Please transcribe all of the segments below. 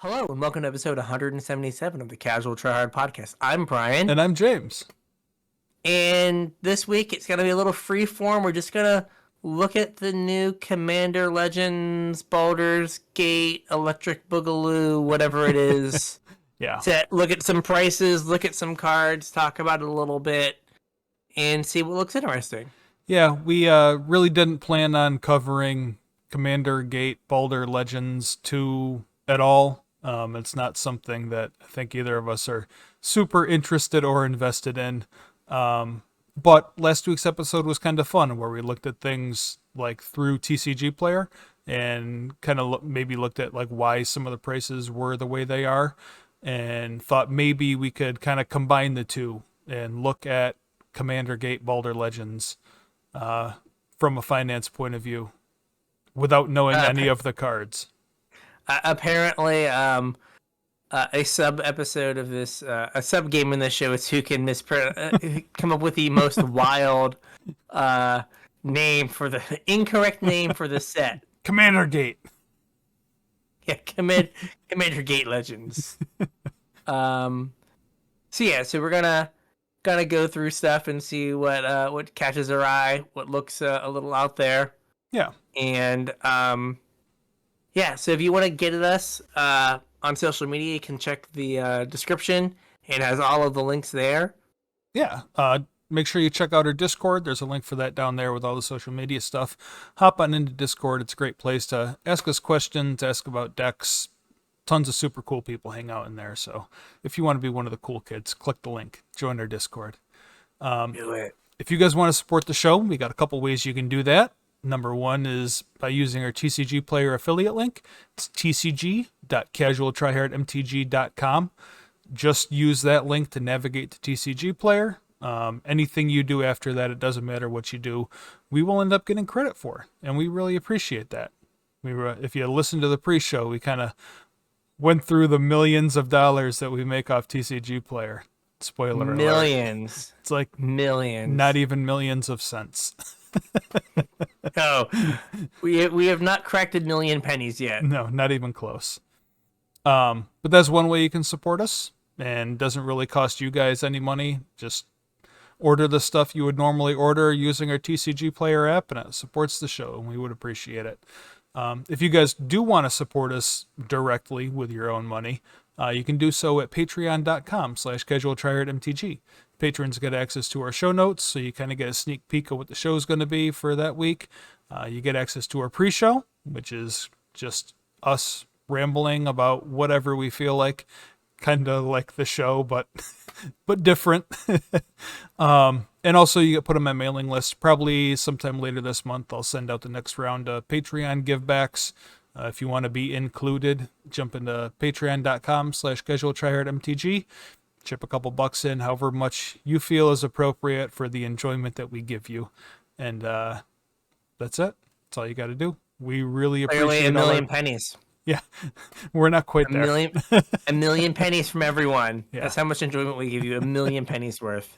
Hello and welcome to episode 177 of the Casual Tryhard Podcast. I'm Brian, And I'm James. and this week it's going to be a little free form. We're just going to look at the new Commander Legends, Baldur's Gate, Electric Boogaloo, whatever it is. Yeah. Look at some prices, look at some cards, talk about it a little bit, and see what looks interesting. Yeah, we really didn't plan on covering Commander Gate Baldur Legends 2 at all. It's not something that I think either of us are super interested or invested in. But last week's episode was kind of fun, where we looked at things like through TCG Player and kind of maybe looked at like why some of the prices were the way they are, and thought maybe we could kind of combine the two and look at Commander Gate Baldur Legends from a finance point of view without knowing any of the cards. Apparently, a sub episode of this, a sub game in this show is who can come up with the most wild name for the incorrect name for the set. Commander Gate. Yeah, Commander Gate Legends. So we're gonna go through stuff and see what catches our eye, what looks a little out there. Yeah. And so if you want to get at us on social media, you can check the description. It has all of the links there. Yeah. Make sure you check out our Discord. There's a link for that down there with all the social media stuff. Hop on into Discord. It's a great place to ask us questions, ask about decks. Tons of super cool people hang out in there. So if you want to be one of the cool kids, click the link. Join our Discord. Do it. If you guys want to support the show, we got a couple ways you can do that. Number one is by using our TCG Player affiliate link. It's tcg.casualtryhardmtg.com. Just use that link to navigate to TCG Player. Anything you do after that, it doesn't matter what you do, we will end up getting credit for, and we really appreciate that. If you listen to the pre-show, we kind of went through the millions of dollars that we make off TCG Player. Spoiler alert. Millions. It's like millions. Not even millions of cents. No, we have not cracked a million pennies yet. No, not even close. But that's one way you can support us, and doesn't really cost you guys any money. Just order the stuff you would normally order using our TCG Player app, and it supports the show, and we would appreciate it. If you guys do want to support us directly with your own money, you can do so at patreon.com/CasualTryHardMTG. Patrons get access to our show notes, so you kind of get a sneak peek of what the show's going to be for that week. You get access to our pre-show, which is just us rambling about whatever we feel like, kind of like the show, but different. And also you get put on my mailing list. Probably sometime later this month, I'll send out the next round of Patreon givebacks. If you want to be included, jump into patreon.com/CasualTryHardMTG. Chip a couple bucks in, however much you feel is appropriate for the enjoyment that we give you. And that's it. That's all you got to do. We really appreciate a million pennies. Yeah, we're not quite there. A million pennies from everyone. Yeah. That's how much enjoyment we give you. A million pennies worth.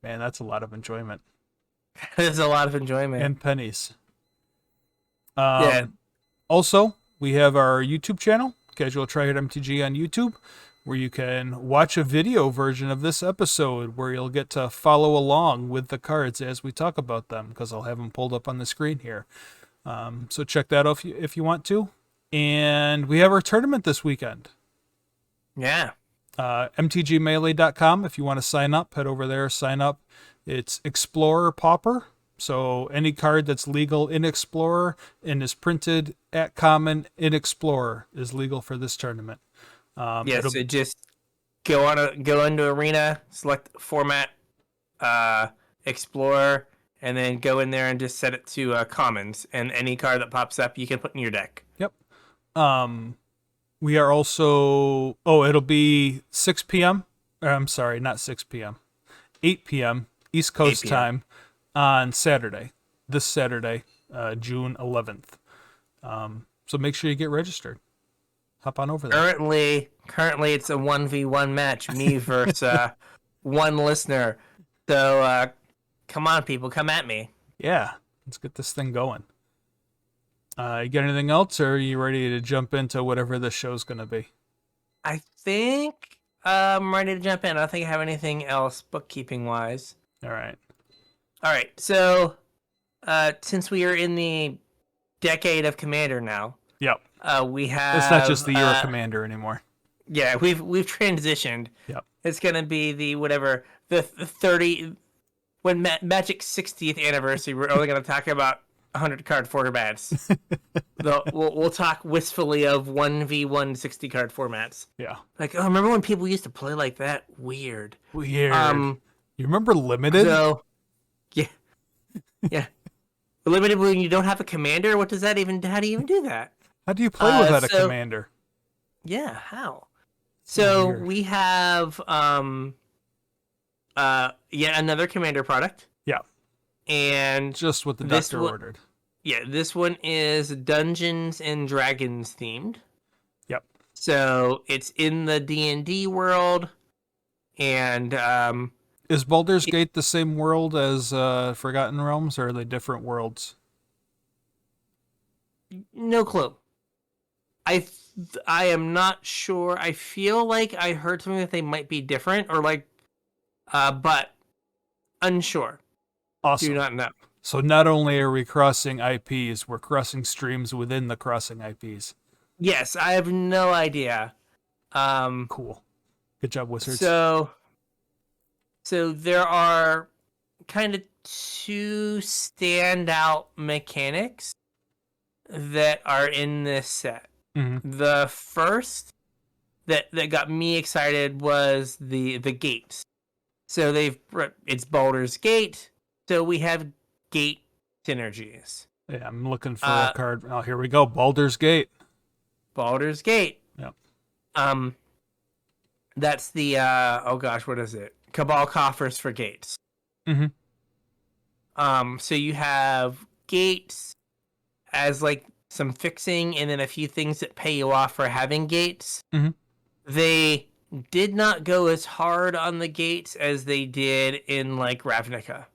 Man, that's a lot of enjoyment. There's a lot of enjoyment. And pennies. Yeah. Also, we have our YouTube channel, Casual Tryhard MTG on YouTube, where you can watch a video version of this episode where you'll get to follow along with the cards as we talk about them, because I'll have them pulled up on the screen here. So check that out if you want to. And we have our tournament this weekend. Yeah. MTGmelee.com. If you want to sign up, head over there, sign up. It's Explorer Pauper. So any card that's legal in Explorer and is printed at common in Explorer is legal for this tournament. So just go into Arena, select format, Explorer, and then go in there and just set it to commons. And any card that pops up, you can put in your deck. Yep. We are also... it'll be 6 p.m. I'm sorry, not 6 p.m. 8 p.m. East Coast time on Saturday. This Saturday, June 11th. So make sure you get registered. Hop on over there. Currently it's a 1v1 match, me versus one listener. So come on, people, come at me. Yeah, let's get this thing going. You got anything else, or are you ready to jump into whatever this show's going to be? I think I'm ready to jump in. I don't think I have anything else bookkeeping wise. All right. All right. So, since we are in the decade of Commander now, Yep. we It's not just have the year of Commander anymore. yeah, we've transitioned. Yep. It's gonna be the whatever the 30 when Magic's 60th anniversary. We're only gonna talk about 100 card formats. We'll talk wistfully of 1v1 60 card formats. Yeah. Like, oh, remember when people used to play like that? Weird. Weird. You remember Limited? So, yeah, yeah. Limited when you don't have a commander. What does that even? How do you even do that? How do you play without a commander? Yeah, how? So weird. we have yet another commander product. Yeah. And just what the doctor ordered. Yeah, this one is Dungeons and Dragons themed. Yep. So it's in the D&D world, and is Baldur's Gate the same world as Forgotten Realms, or are they different worlds? No clue. I am not sure. I feel like I heard something that they might be different, or like, but unsure. Awesome. Do not know. So not only are we crossing IPs, we're crossing streams within the crossing IPs. Yes, I have no idea. Cool. Good job, Wizards. So there are kind of two standout mechanics that are in this set. Mm-hmm. The first that got me excited was the gates. So it's Baldur's Gate. So we have gate synergies. Yeah, I'm looking for a card. Oh, here we go. Baldur's Gate. Baldur's Gate. Yep. That's the oh gosh, what is it? Cabal coffers for gates. Mm-hmm. So you have gates as like some fixing, and then a few things that pay you off for having gates. Mm-hmm. They did not go as hard on the gates as they did in like Ravnica.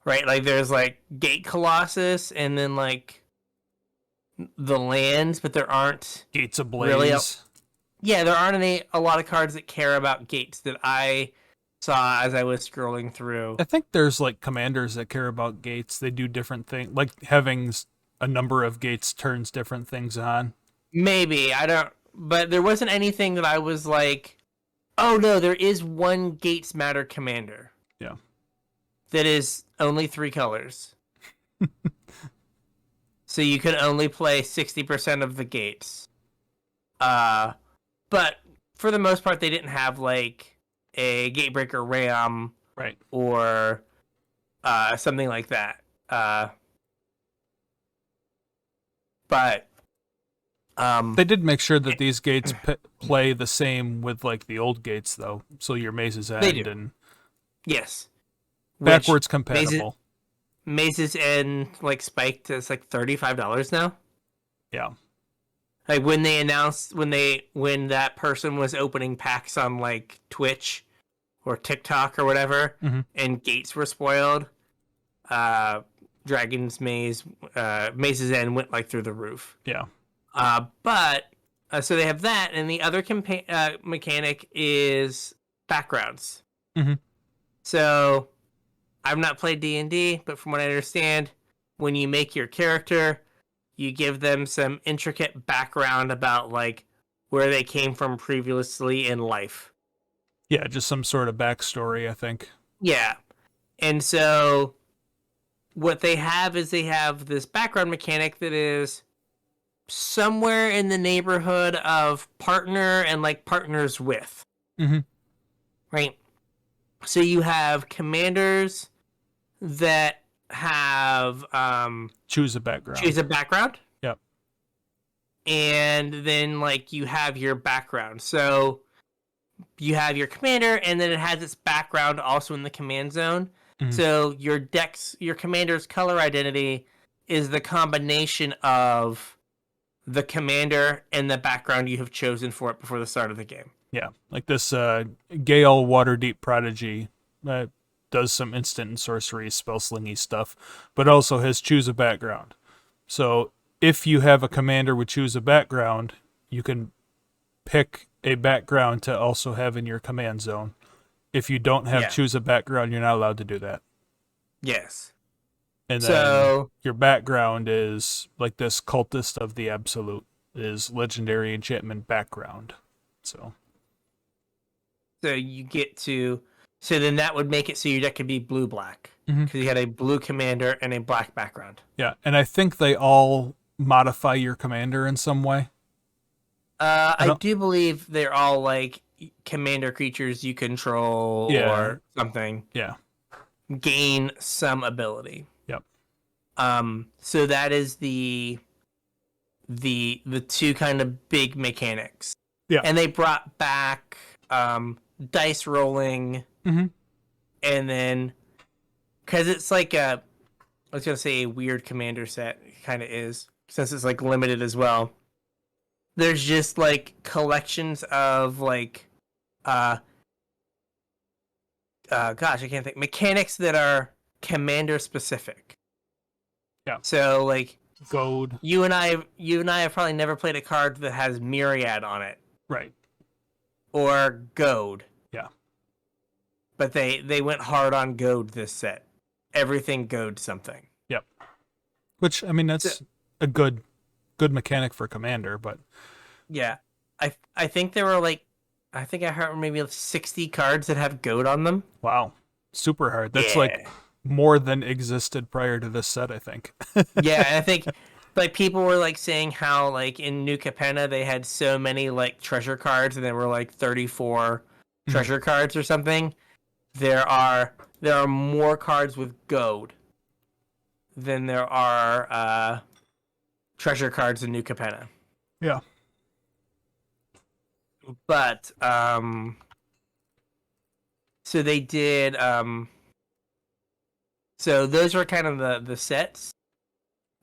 Right? Like there's like Gate Colossus and then like the lands, but there aren't Gates Ablaze. Really yeah, there aren't a lot of cards that care about gates that I saw as I was scrolling through. I think there's like commanders that care about gates. They do different things. Like having a number of gates turns different things on. Maybe. I don't. But there wasn't anything that I was like, oh no, there is one Gates Matter commander. Yeah. That is only 3 colors. So you can only play 60% of the gates. But for the most part, they didn't have like a Gatebreaker Ram, right, or something like that. But they did make sure that these gates play the same with like the old gates, though. So your Maze's End and yes, backwards compatible. Maze's End like spiked to it's like $35 now. Yeah. Like when they announced when that person was opening packs on like Twitch or TikTok or whatever, mm-hmm. and gates were spoiled, Dragon's Maze's End went like through the roof. Yeah. But so they have that, and the other mechanic is backgrounds. Mm-hmm. So I've not played D&D, but from what I understand, when you make your character, you give them some intricate background about like where they came from previously in life. Yeah, just some sort of backstory, I think. Yeah. And so what they have is they have this background mechanic that is somewhere in the neighborhood of partner and like partners with. Mm-hmm. Right? So you have commanders that have choose a background. Yep. And then like you have your background. So you have your commander, and then it has its background also in the command zone. Mm-hmm. So your commander's color identity is the combination of the commander and the background you have chosen for it before the start of the game. Yeah, like this Gale Waterdeep Prodigy does some instant and sorcery spell-slingy stuff, but also has choose a background. So if you have a commander with choose a background, you can pick a background to also have in your command zone. If you don't have choose a background, you're not allowed to do that. Yes. And then So your background is like this Cultist of the Absolute is legendary enchantment background. So you get to. So then that would make it so your deck could be blue-black. Mhm. Because you had a blue commander and a black background. yeah, and I think they all modify your commander in some way. I do believe they're all like commander creatures you control or something. Yeah. Gain some ability. Yep. So that is the two kind of big mechanics. Yeah. And they brought back dice rolling, Mhm. and then because it's like I was gonna say a weird commander set, it kind of is, since it's like limited as well. There's just like collections of like gosh, I can't think, mechanics that are commander specific. Yeah. So like Goad. you and I have probably never played a card that has Myriad on it. Right. Or Goad. Yeah. But they went hard on Goad this set. Everything Goad something. Yep. Which, I mean, that's a good mechanic for commander, but yeah. I think there were like, I think I heard maybe 60 cards that have Goad on them. wow. Super hard. That's like more than existed prior to this set, I think. Yeah, and I think like people were like saying how like in New Capenna they had so many like treasure cards, and there were like 34 treasure cards or something. There are more cards with Goad than there are treasure cards in New Capenna. Yeah. But so they did so those were kind of the sets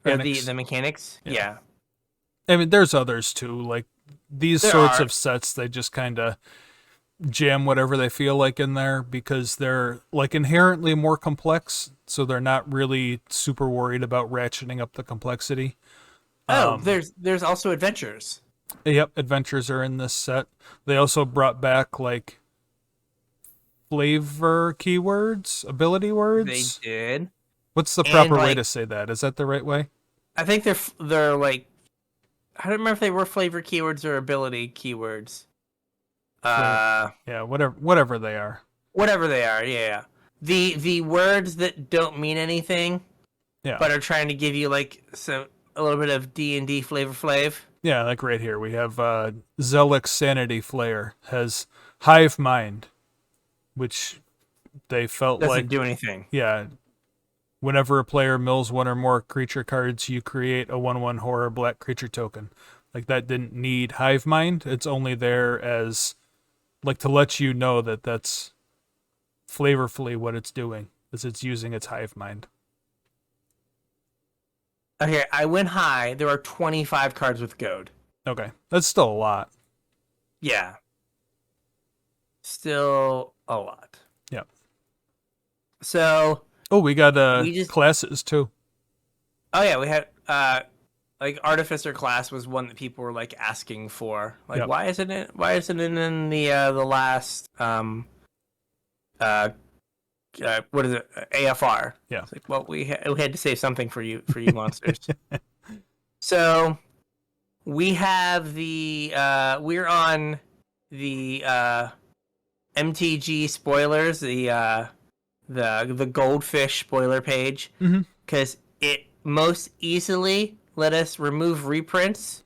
or the mechanics. Yeah. I mean, there's others too. Like these sorts of sets, they just kind of jam whatever they feel like in there because they're like inherently more complex, so they're not really super worried about ratcheting up the complexity. There's also adventures. Yep, adventures are in this set. They also brought back like flavor keywords, ability words. They did. What's the proper way to say that? Is that the right way? I think they're like, I don't remember if they were flavor keywords or ability keywords. Yeah, whatever they are. Whatever they are, yeah. The words that don't mean anything, but are trying to give you like a little bit of D&D flavor flav. Yeah, like right here we have Zelix Sanity Flare has Hive Mind, which they felt doesn't do anything. Yeah. Whenever a player mills one or more creature cards, you create a 1/1 horror black creature token. Like that didn't need Hive Mind. It's only there as like to let you know that that's flavorfully what it's doing, is it's using its Hive Mind. Okay, I went high. There are 25 cards with Goad. Okay, that's still a lot. Yeah. Still a lot. Yep. So... Oh, we got classes too. Oh yeah, we had like Artificer class was one that people were like asking for. Like why isn't it in the last what is it? AFR. Yeah. It's like, well, we had to save something for you monsters. So we have we're on the MTG spoilers, the goldfish spoiler page, because it most easily let us remove reprints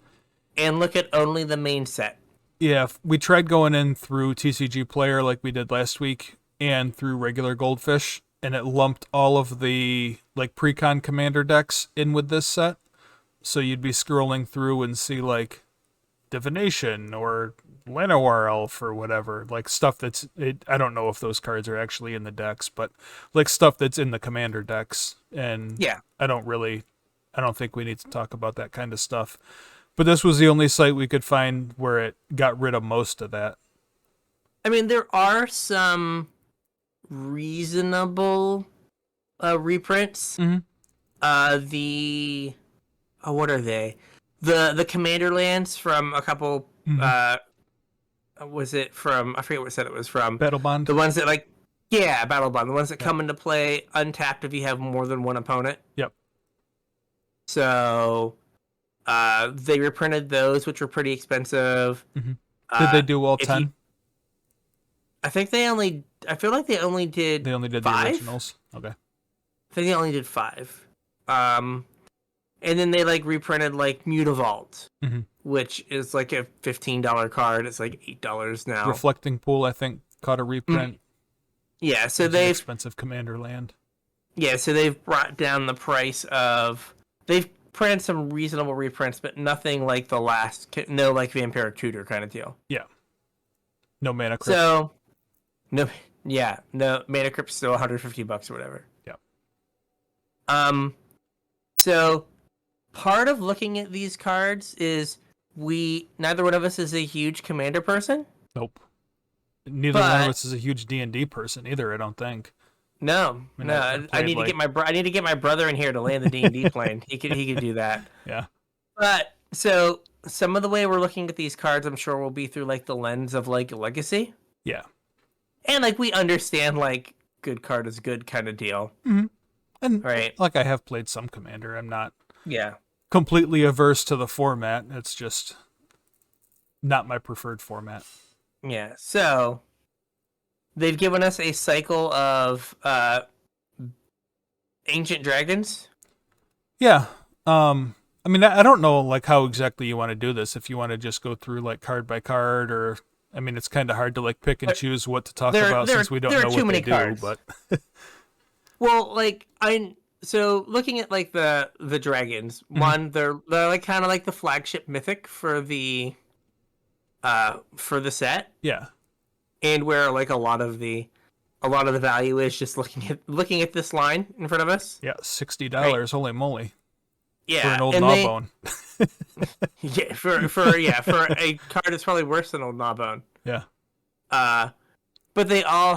and look at only the main set. Yeah, we tried going in through TCG Player like we did last week and through regular Goldfish, and it lumped all of the like pre-con commander decks in with this set. So you'd be scrolling through and see like Divination or Llanowar Elf or whatever, like stuff that's I don't know if those cards are actually in the decks, but like stuff that's in the commander decks. And yeah, I don't think we need to talk about that kind of stuff. But this was the only site we could find where it got rid of most of that. I mean, there are some reasonable reprints. What are they? The commander lands from a couple was it from? I forget what set it was from. Battle Bond. The ones that Battle Bond. The ones that come into play untapped if you have more than one opponent. Yep. So, they reprinted those, which were pretty expensive. Mm-hmm. Did they do all 10? I think they only. I feel like they only did. They only did 5? the originals. Okay. I think they only did 5. And then they reprinted Mutavault, which is a $15 card. It's $8 now. Reflecting Pool, I think, caught a reprint. Yeah, so they've expensive Commander land. Yeah, so they've brought down the price of. They've printed some reasonable reprints, but nothing like the last. No, Vampiric Tutor kind of deal. Yeah. No Mana Crypt. So, no Mana Crypt's still $150 or whatever. Yeah. So part of looking at these cards is neither one of us is a huge Commander person. Nope. Neither one of us is a huge D&D person either, I don't think. No, I need to get my brother in here to land the D&D plane. He could do that. Yeah. But so some of the way we're looking at these cards, I'm sure will be through the lens of Legacy. Yeah. And we understand good card is good kind of deal. Mm-hmm. And right. I have played some Commander. I'm not Yeah. completely averse to the format. It's just not my preferred format. Yeah. So they've given us a cycle of Ancient Dragons. Yeah. I mean, I don't know how exactly you want to do this. If you want to just go through card by card, or I mean, it's kind of hard to pick and choose what to talk about since we don't know what they do. But well, so looking at the dragons, one they're kind of the flagship mythic for the set. Yeah. And where a lot of the value is just looking at this line in front of us. Yeah, $60, holy moly. Yeah, for an old Gnawbone. Yeah, for a card that's probably worse than old Gnawbone. Yeah. But they all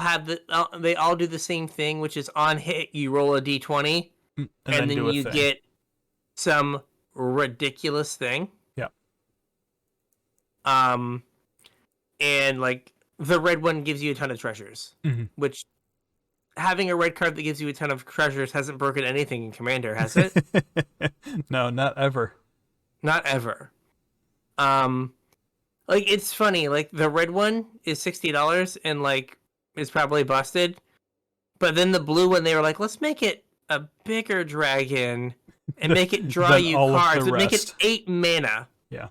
do the same thing, which is on hit you roll a d20, and then you get some ridiculous thing. Yeah. And the red one gives you a ton of treasures, which having a red card that gives you a ton of treasures hasn't broken anything in Commander, has it? No, not ever. Not ever. It's funny, the red one is $60 and is probably busted. But then the blue one, they were let's make it a bigger dragon and make it draw you cards and make it 8 mana. Yeah.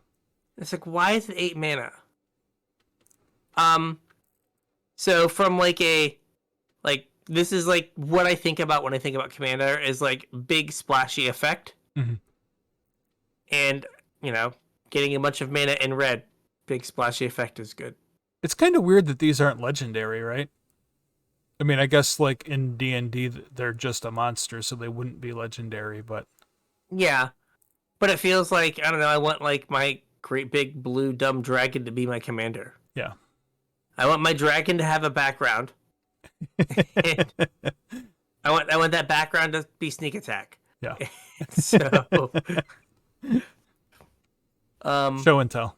It's why is it 8 mana? So from this is what I think about when I think about Commander is big splashy effect. And, getting a bunch of mana in red, big splashy effect is good. It's kind of weird that these aren't legendary, right? I mean, I guess in D&D they're just a monster, so they wouldn't be legendary, but yeah. But it feels I don't know, I want my great big blue dumb dragon to be my commander. Yeah. I want my dragon to have a background. I want that background to be sneak attack. Yeah. So show and tell.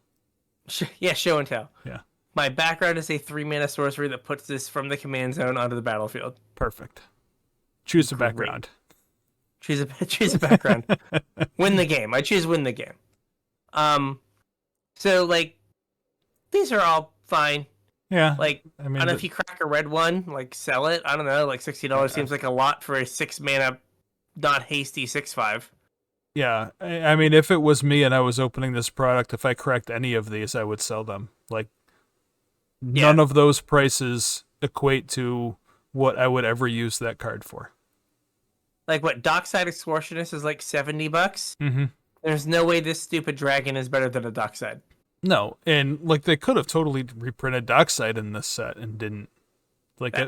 Show and tell. Yeah. My background is a 3-mana sorcery that puts this from the command zone onto the battlefield. Perfect. Choose a background. Choose a background. Win the game. I choose win the game. So these are all fine. Yeah. I don't know if you crack a red one, sell it. I don't know, $60 seems like a lot for a 6-mana not hasty 6/5. Yeah. I mean, if it was me and I was opening this product, if I cracked any of these, I would sell them. None of those prices equate to what I would ever use that card for. What, Dockside Extortionist is $70? Mm-hmm. There's no way this stupid dragon is better than a Dockside. No, and they could have totally reprinted Dockside in this set and didn't.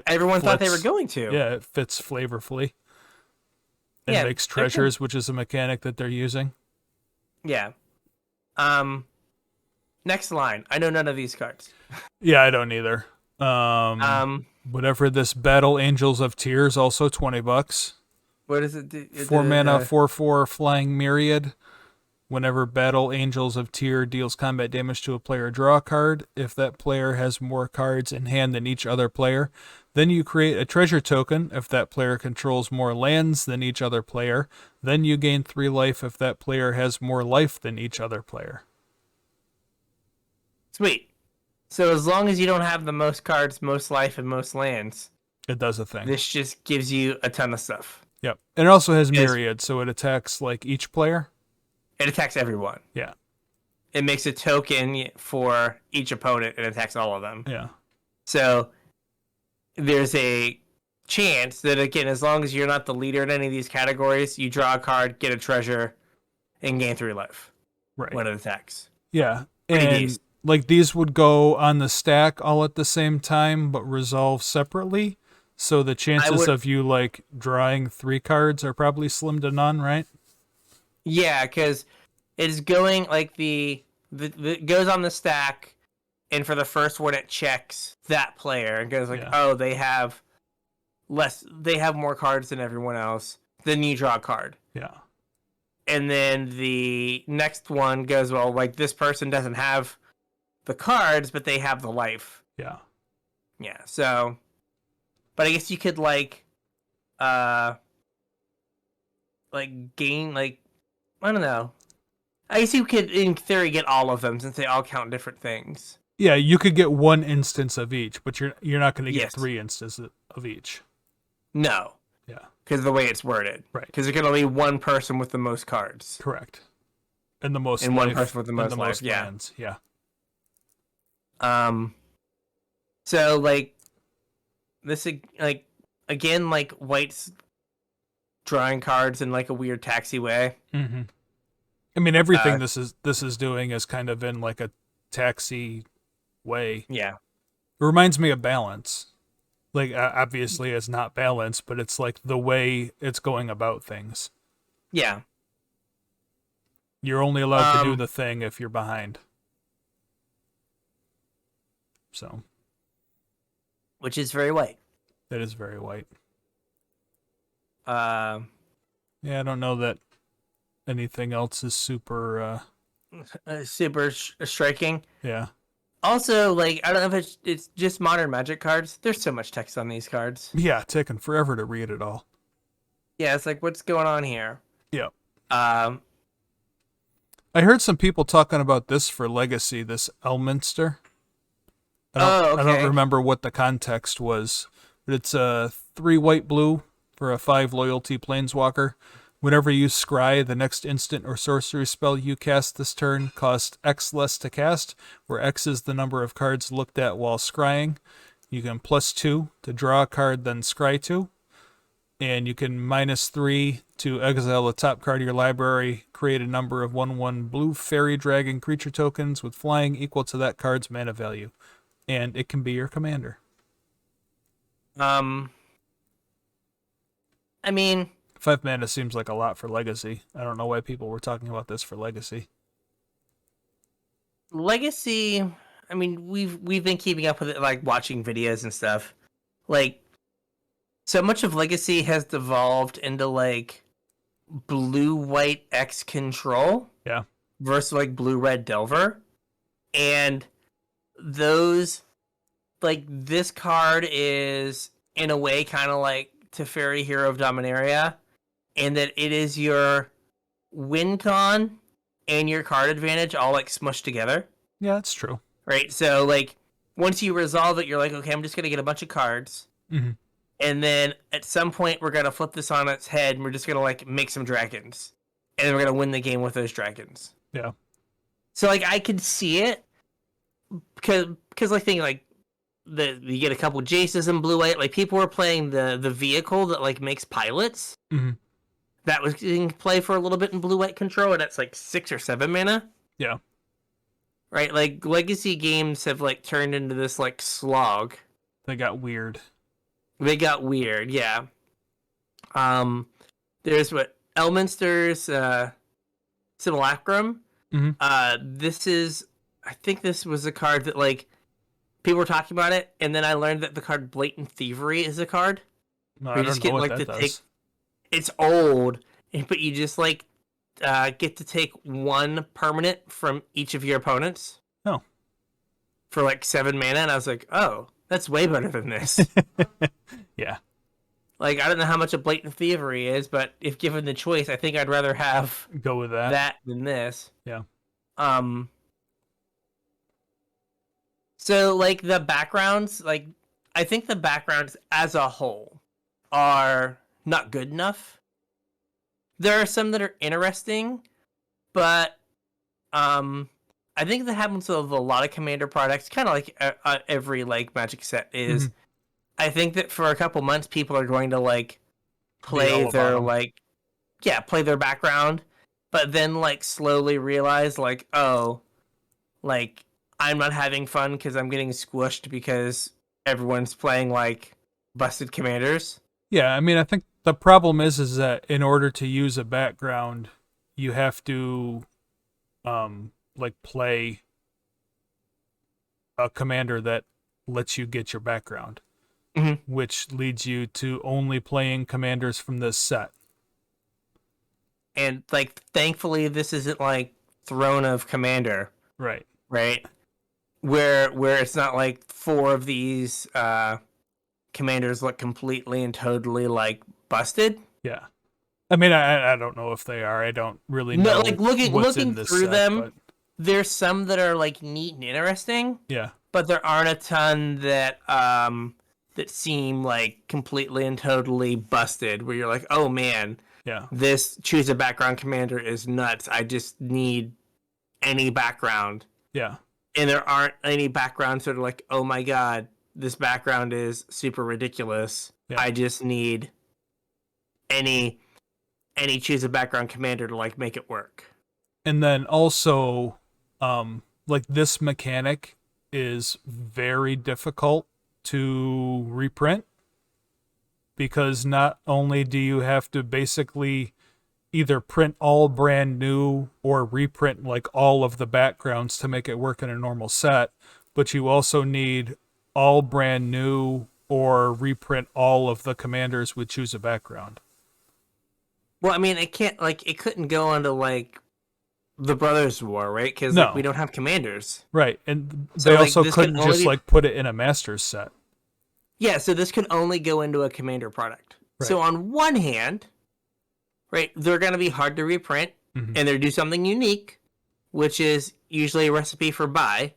Everyone thought they were going to. Yeah, it fits flavorfully. And makes treasures, which is a mechanic that they're using. Yeah. Next line. I know none of these cards. Yeah, I don't either. Whatever this Battle Angels of Tears, also $20. What is it? 4 mana, 4/4 Flying Myriad. Whenever Battle Angels of Tyr deals combat damage to a player, draw a card. If that player has more cards in hand than each other player, then you create a treasure token. If that player controls more lands than each other player, then you gain 3 life if that player has more life than each other player. Sweet. So as long as you don't have the most cards, most life, and most lands, It does a thing. this just gives you a ton of stuff. Yep. And it also has myriad, so it attacks like each player. It attacks everyone. Yeah. It makes a token for each opponent and attacks all of them. Yeah. So there's a chance that, again, as long as you're not the leader in any of these categories, you draw a card, get a treasure, and gain 3 life. Right. When it attacks. Yeah. Pretty And decent. like these would go on the stack all at the same time, but resolve separately. So the chances of you like drawing 3 cards are probably slim to none, right? Yeah, because it's going like the it goes on the stack, and for the first one it checks that player and goes like, oh, they have more cards than everyone else. Then you draw a card. Yeah. And then the next one goes, well, like this person doesn't have the cards, but they have the life. Yeah. Yeah. So, but I guess you could like gain like. I don't know. I guess you could, in theory, get all of them since they all count different things. Yeah, you could get 1 instance of each, but you're not going to get Yes. 3 instances of each. No. Yeah. Because of the way it's worded. Right. Because there can only be one person with the most cards. Correct. And the most And life, one person with the most life, yeah. lands. Yeah. So, like, this, like, again, like, White's drawing cards in, like, a weird taxi way. Mm-hmm. I mean, everything this is doing is kind of in, like, a taxi way. Yeah. It reminds me of Balance. Like, obviously it's not Balance, but it's, like, the way it's going about things. Yeah. You're only allowed to do the thing if you're behind. So. Which is very White. That is very White. Yeah, I don't know that anything else is super... super striking. Yeah. Also, like, I don't know if it's just Modern Magic cards. There's so much text on these cards. Yeah, taking forever to read it all. Yeah, it's like, what's going on here? Yeah. Um, I heard some people talking about this for Legacy, this Elminster. okay. I don't remember what the context was, but it's a 3 white blue for a 5 loyalty planeswalker. Whenever you scry, the next instant or sorcery spell you cast this turn costs X less to cast, where X is the number of cards looked at while scrying. You can +2 to draw a card, then scry 2. And you can -3 to exile a top card of your library, create a number of 1/1 blue fairy dragon creature tokens with flying equal to that card's mana value. And it can be your commander. I mean, 5 mana seems like a lot for Legacy. I don't know why people were talking about this for Legacy. Legacy, I mean, we've been keeping up with it, like watching videos and stuff. Like, so much of Legacy has devolved into like blue-white X control. Yeah. Versus like blue-red Delver. And those, like, this card is in a way kind of like Teferi, Hero of Dominaria, in that it is your win con and your card advantage all like smushed together. Yeah, that's true. Right? So like once you resolve it, you're like, okay, I'm just gonna get a bunch of cards. Mm-hmm. And then at some point we're gonna flip this on its head and we're just gonna like make some dragons. And then we're gonna win the game with those dragons. Yeah. So like I could see it because like thinking like you get a couple Jaces in blue white, like people were playing the vehicle that like makes pilots. Mm-hmm. That was in play for a little bit in blue white control, and that's like 6 or 7 mana. Yeah. Right, like Legacy games have like turned into this like slog. They got weird. They got weird, yeah. There's what Elminster's Simulacrum. Mm-hmm. I think this was a card that like people were talking about it, and then I learned that the card Blatant Thievery is a card. No, I don't know what that does. It's old, but you just like get to take one permanent from each of your opponents Oh. for like 7 mana, and I was like, oh, that's way better than this. Yeah. Like, I don't know how much a blatant thievery is, but if given the choice, I think I'd rather have Go with that. that than this. Yeah. So like the backgrounds, like I think the backgrounds as a whole are not good enough. There are some that are interesting, but I think that happens with a lot of Commander products, kind of like every like Magic set is. I think that for a couple months, people are going to like play their play their background, but then like slowly realize like, oh, like I'm not having fun because I'm getting squished because everyone's playing like busted commanders. Yeah, I mean, I think the problem is that in order to use a background, you have to like play a commander that lets you get your background, which leads you to only playing commanders from this set. And like, thankfully, this isn't like Throne of Commander, Right? Where it's not like 4 of these commanders look completely and totally like busted. Yeah. I mean, I don't know if they are. I don't really know. No, like looking this through set, them, but there's some that are like neat and interesting. yeah. But there aren't a ton that that seem like completely and totally busted. Where you're like, oh man, Yeah. this choose a background commander is nuts. I just need any background. Yeah. And there aren't any backgrounds that are like, oh my god, this background is super ridiculous. Yeah. I just need any choose a background commander to like make it work. And then also, like this mechanic is very difficult to reprint because not only do you have to basically either print all brand new or reprint like all of the backgrounds to make it work in a normal set, but you also need all brand new or reprint all of the commanders with choose a background. Well, I mean, it couldn't go into like the Brothers War, right? Because No. like we don't have commanders, Right? And So, they like, also this could couldn't only just be- like put it in a Masters set. Yeah, so this could only go into a commander product. Right. So on one hand, right, they're going to be hard to reprint, Mhm. and they do something unique, which is usually a recipe for buy.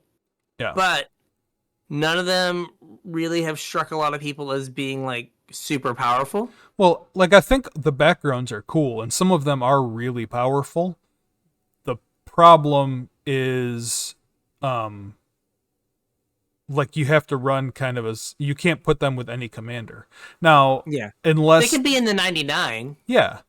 Yeah. But none of them really have struck a lot of people as being like super powerful. Well, like I think the backgrounds are cool, and some of them are really powerful. The problem is, like you have to run kind of as you can't put them with any commander now. Yeah, unless they could be in the 99. Yeah,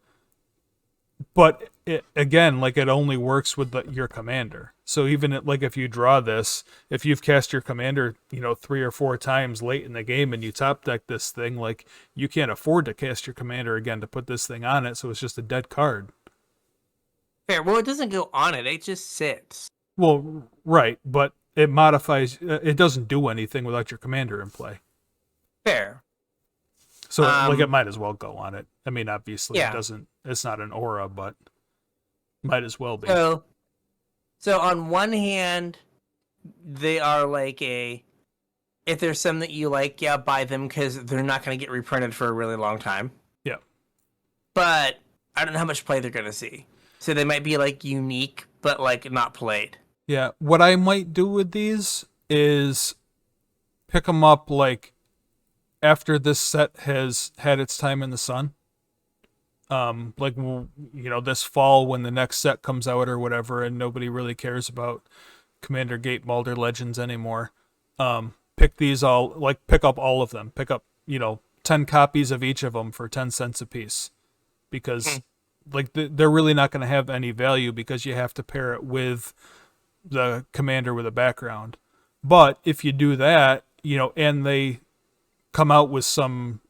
but again, like it only works with your commander. So even like if you draw this, if you've cast your commander, 3 or 4 times late in the game and you top deck this thing, like you can't afford to cast your commander again to put this thing on it. So it's just a dead card. Fair. Well, it doesn't go on it. It just sits. Well, right, but it modifies. It doesn't do anything without your commander in play. Fair. So like it might as well go on it. I mean, obviously Yeah. it doesn't. It's not an aura, but might as well be. So on one hand, they are like if there's some that you like, yeah, buy them because they're not going to get reprinted for a really long time. Yeah. But I don't know how much play they're going to see. So they might be like unique, but like not played. Yeah. What I might do with these is pick them up like after this set has had its time in the sun. Like, this fall when the next set comes out or whatever, and nobody really cares about Commander Gate Baldur Legends anymore. Pick up all of them. Pick up, 10 copies of each of them for 10 cents a piece. Because, they're really not going to have any value because you have to pair it with the commander with a background. But if you do that, and they come out with some,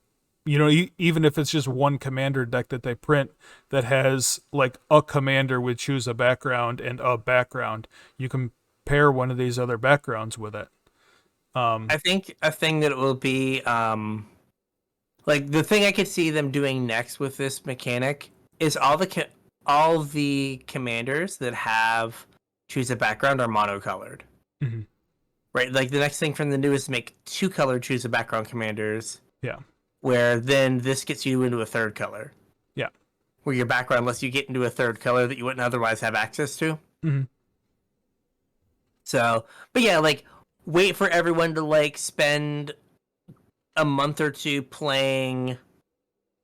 even if it's just one commander deck that they print that has like a commander with choose a background and a background, you can pair one of these other backgrounds with it. I think a thing that it will be, like the thing I could see them doing next with this mechanic is all the all the commanders that have choose a background are monocolored. Mhm. Right? Like the next thing from the new is to make 2-color choose a background commanders, Yeah. where then this gets you into a third color. Yeah. Where your background lets you get into a third color that you wouldn't otherwise have access to. Mhm. So, but yeah, like wait for everyone to like spend a month or two playing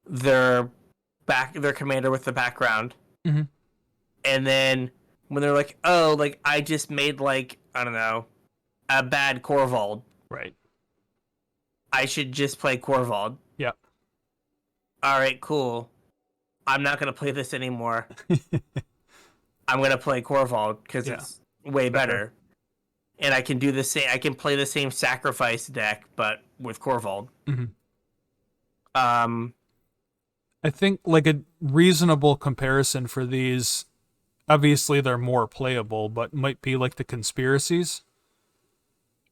their their commander with the background. Mhm. And then when they're like, "Oh, like I just made like, I don't know, a bad Corvold. Right. I should just play Corvold." Yeah. All right, cool. I'm not going to play this anymore. I'm going to play Corvold because Yeah. it's way Better. better. And I can do the same. I can play the same sacrifice deck, but with Corvold. Mhm. Um, I think like a reasonable comparison for these, obviously they're more playable, but might be like the conspiracies.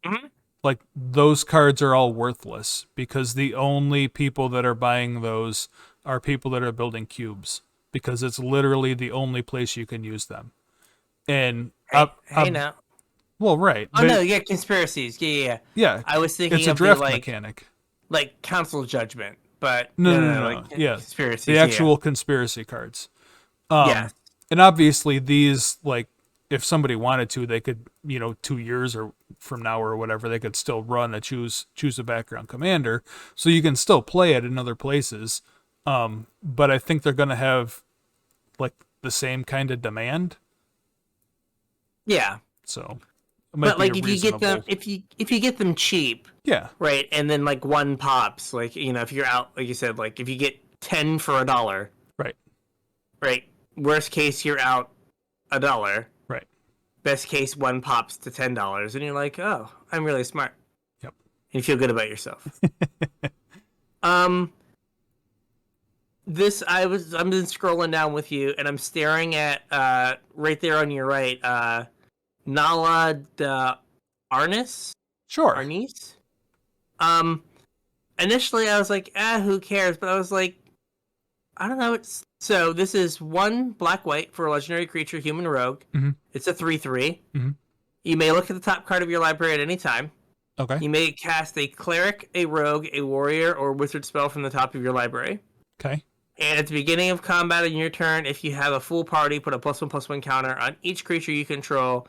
mhm. Like those cards are all worthless because the only people that are buying those are people that are building cubes because it's literally the only place you can use them. And Hey now. well, right, Oh no, but yeah, conspiracies. Yeah. yeah, I was it's thinking a of the draft mechanic. like council judgment, but No, no, no, no, like no. Yeah, the conspiracies. Yeah. actual conspiracy cards. Yes. And obviously these, like, if somebody wanted to, they could, 2 years or from now or whatever, they could still run a choose a background commander, so you can still play it in other places. But I think they're gonna have like the same kind of demand, Yeah. so it might But be a like if you get them reasonable. if you get them cheap, Yeah, right, and then like one pops, like if you're out, like you said, like if you get 10 for $1, right, right? Worst case you're out $1. right. Best case one pops to $10, and you're like, oh, I'm really smart. Yep. And you feel good about yourself. um this I'm been scrolling down with you and I'm staring at right there on your right, Nala de Arnis? Sure. Arnis? Um initially I was like, who cares? But I was like, I don't know. It's so this is one black white for a legendary creature, human rogue. Mm-hmm. It's a 3/3. Mm-hmm. You may look at the top card of your library at any time. Okay. You may cast a cleric, a rogue, a warrior, or wizard spell from the top of your library. Okay. And at the beginning of combat in your turn, if you have a full party, put a +1/+1 counter on each creature you control,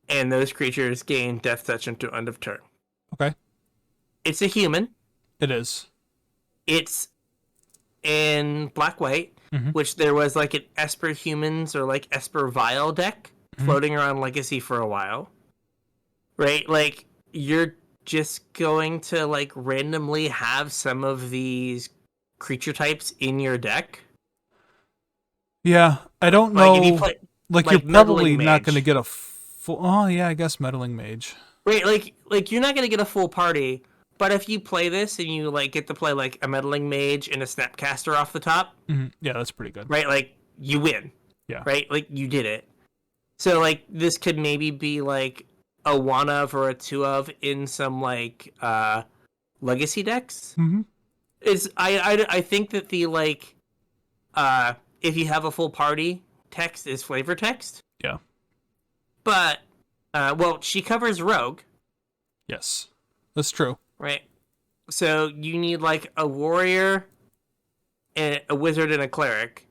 and those creatures gain death touch until end of turn. Okay. It's a human. It is. It's in black white, Mm-hmm. which there was like an Esper Humans or like Esper Vile deck floating around Legacy for a while. Right? Like you're just going to like randomly have some of these creature types in your deck. Yeah, I don't Like if you know. play Like you're like Meddling probably not going to Mage. get a full. Oh yeah, I guess meddling mage. Right, like you're not gonna get a full party, but if you play this and you like get to play like a Meddling Mage and a Snapcaster off the top, Mm-hmm. Yeah, that's pretty good. right? Like you win. Yeah. Right? Like you did it. So like this could maybe be like a one of or a two of in some like legacy decks. Mm-hmm. Is I think that the like if you have a full party, text is flavor text. Yeah. But well, she covers rogue, Yes, that's true. right? So you need like a warrior and a wizard and a cleric.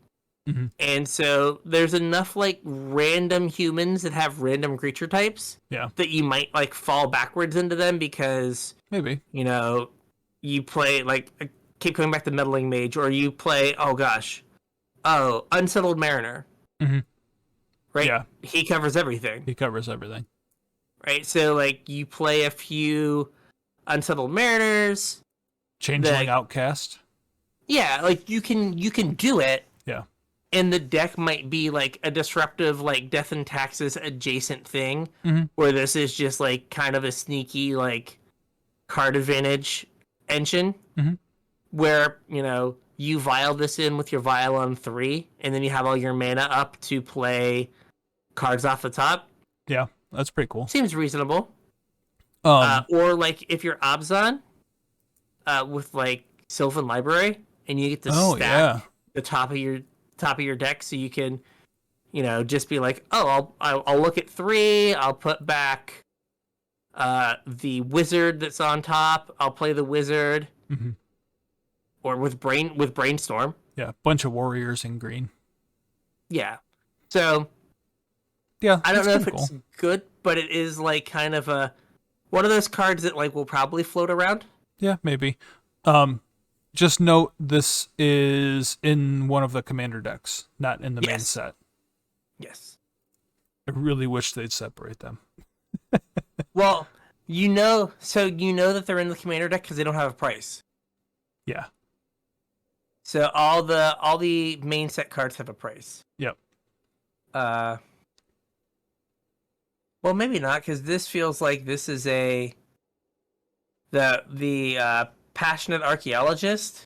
Mm-hmm. And so there's enough like random humans that have random creature types Yeah. that you might like fall backwards into them because Maybe. you play like keep coming back to meddling mage, or you play unsettled mariner, Mm-hmm. right? Yeah. He covers everything, He covers everything. right? So like you play a few unsettled mariners. Changeling outcast. Yeah, like you can do it. Yeah. And the deck might be like a disruptive, like Death and Taxes adjacent thing, Mm-hmm. where this is just like kind of a sneaky like card advantage engine, Mm-hmm. where you vial this in with your vial on 3, and then you have all your mana up to play cards off the top. Yeah, that's pretty cool. Seems reasonable. Um. Or like if you're Abzan, with like Sylvan Library, and you get to stack Yeah. the top of your top of your deck, so you can, just be like, oh, I'll look at 3. I'll put back the wizard that's on top. I'll play the wizard, or with brainstorm. Yeah, bunch of warriors in green. Yeah, so Yeah, I don't know if cool. it's good, but it is like kind of one of those cards that like will probably float around. Yeah, maybe. Just note this is in one of the commander decks, not in the main set. Yes. I really wish they'd separate them. Well, that they're in the commander deck because they don't have a price. Yeah. So all the main set cards have a price. Yep. Well, maybe not, because this feels like this is the passionate archaeologist.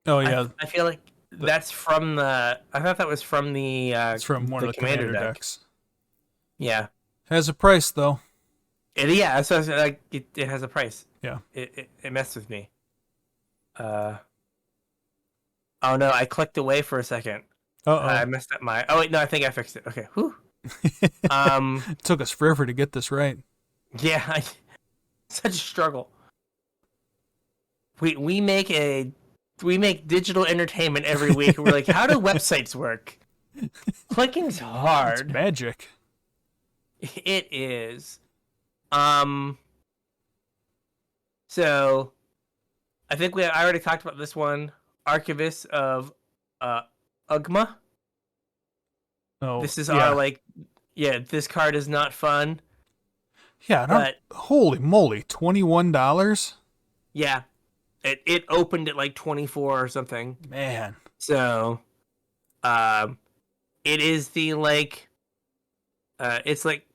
Oh yeah. I feel like that's from the. I thought that was from the. It's from one of the commander decks. Yeah. Has a price though. So like it has a price. Yeah. It messed with me. Oh no, I clicked away for a second. I messed up my. Oh wait, no, I think I fixed it. Okay. Whew. It took us forever to get this right. Yeah, such a struggle. We make digital entertainment every week. And we're like, how do websites work? Clicking's hard. It's magic. It is. So, I think I already talked about this one. Archivist of Ugma. Oh, this is our this card is not fun. Yeah, but holy moly, $21? Yeah. It opened at like 24 or something. Man. So it is the it's like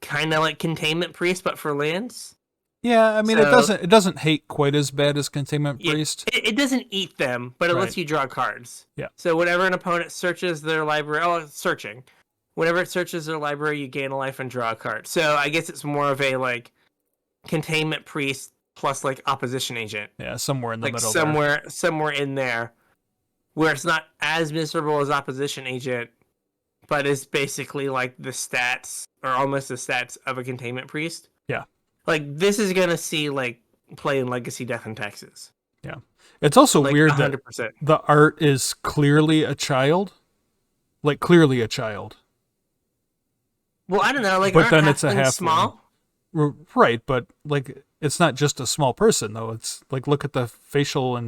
kind of like Containment Priest but for lands. Yeah, I mean it doesn't hate quite as bad as Containment Priest. It doesn't eat them, but it lets you draw cards. Yeah. So whenever an opponent searches their library, it's searching. Whenever it searches their library, you gain a life and draw a card. So I guess it's more of a like Containment Priest plus like Opposition Agent. Yeah, somewhere in the middle. Somewhere in there, where it's not as miserable as Opposition Agent, but is basically like the stats or almost the stats of a Containment Priest. Yeah. Like, this is going to see, like, play in Legacy, Death, and Taxes. Yeah. It's also like, weird 100%. That the art is clearly a child. Like, clearly a child. Well, I don't know. Like, but then it's a halfling. Small? Right, but, like, it's not just a small person, though. It's, like, look at the facial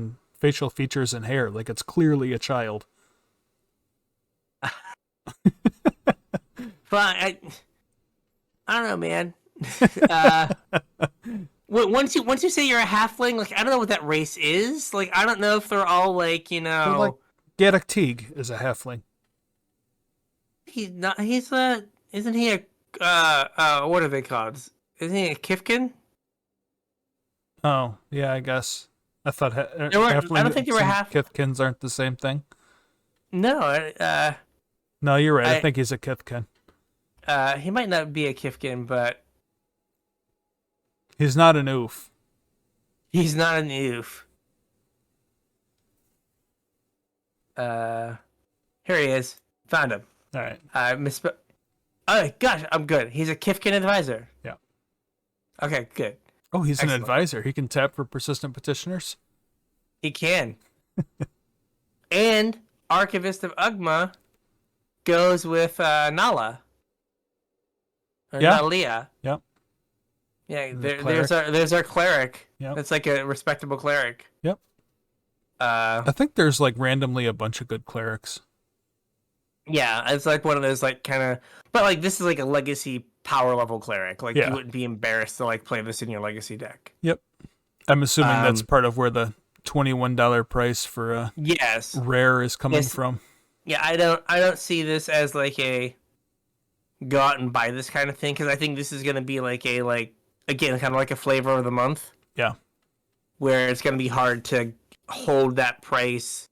features and hair. Like, it's clearly a child. But I don't know, man. Once you say you're a halfling, like, I don't know what that race is. Like, I don't know if they're all like, They're like Gaddock Teague is a halfling. He's not. Isn't he a what are they called? Isn't he a Kifkin? Oh yeah, I guess. I thought I don't think they were Kithkins aren't the same thing. No. No, you're right. I think he's a Kithkin. He might not be a Kifkin, but he's not an oof. He's not an oof. Here he is. Found him. All right. I misspelled. Oh gosh, I'm good. He's a Kifkin advisor. Yeah. Okay, good. Oh, he's Excellent. An advisor. He can tap for persistent petitioners. He can. And Archivist of Ugma goes with Nala. Or Nalia. Yep. Yeah, there's our cleric. Yep. That's like a respectable cleric. Yep. I think there's like randomly a bunch of good clerics. Yeah, it's like one of those like kind of, but like this is like a legacy power level cleric. Like you wouldn't be embarrassed to like play this in your legacy deck. Yep. I'm assuming that's part of where the $21 price for a rare is coming from. Yeah, I don't see this as like a go out and buy this kind of thing, because I think this is gonna be like a again kind of like a flavor of the month. Yeah. Where it's gonna be hard to hold that price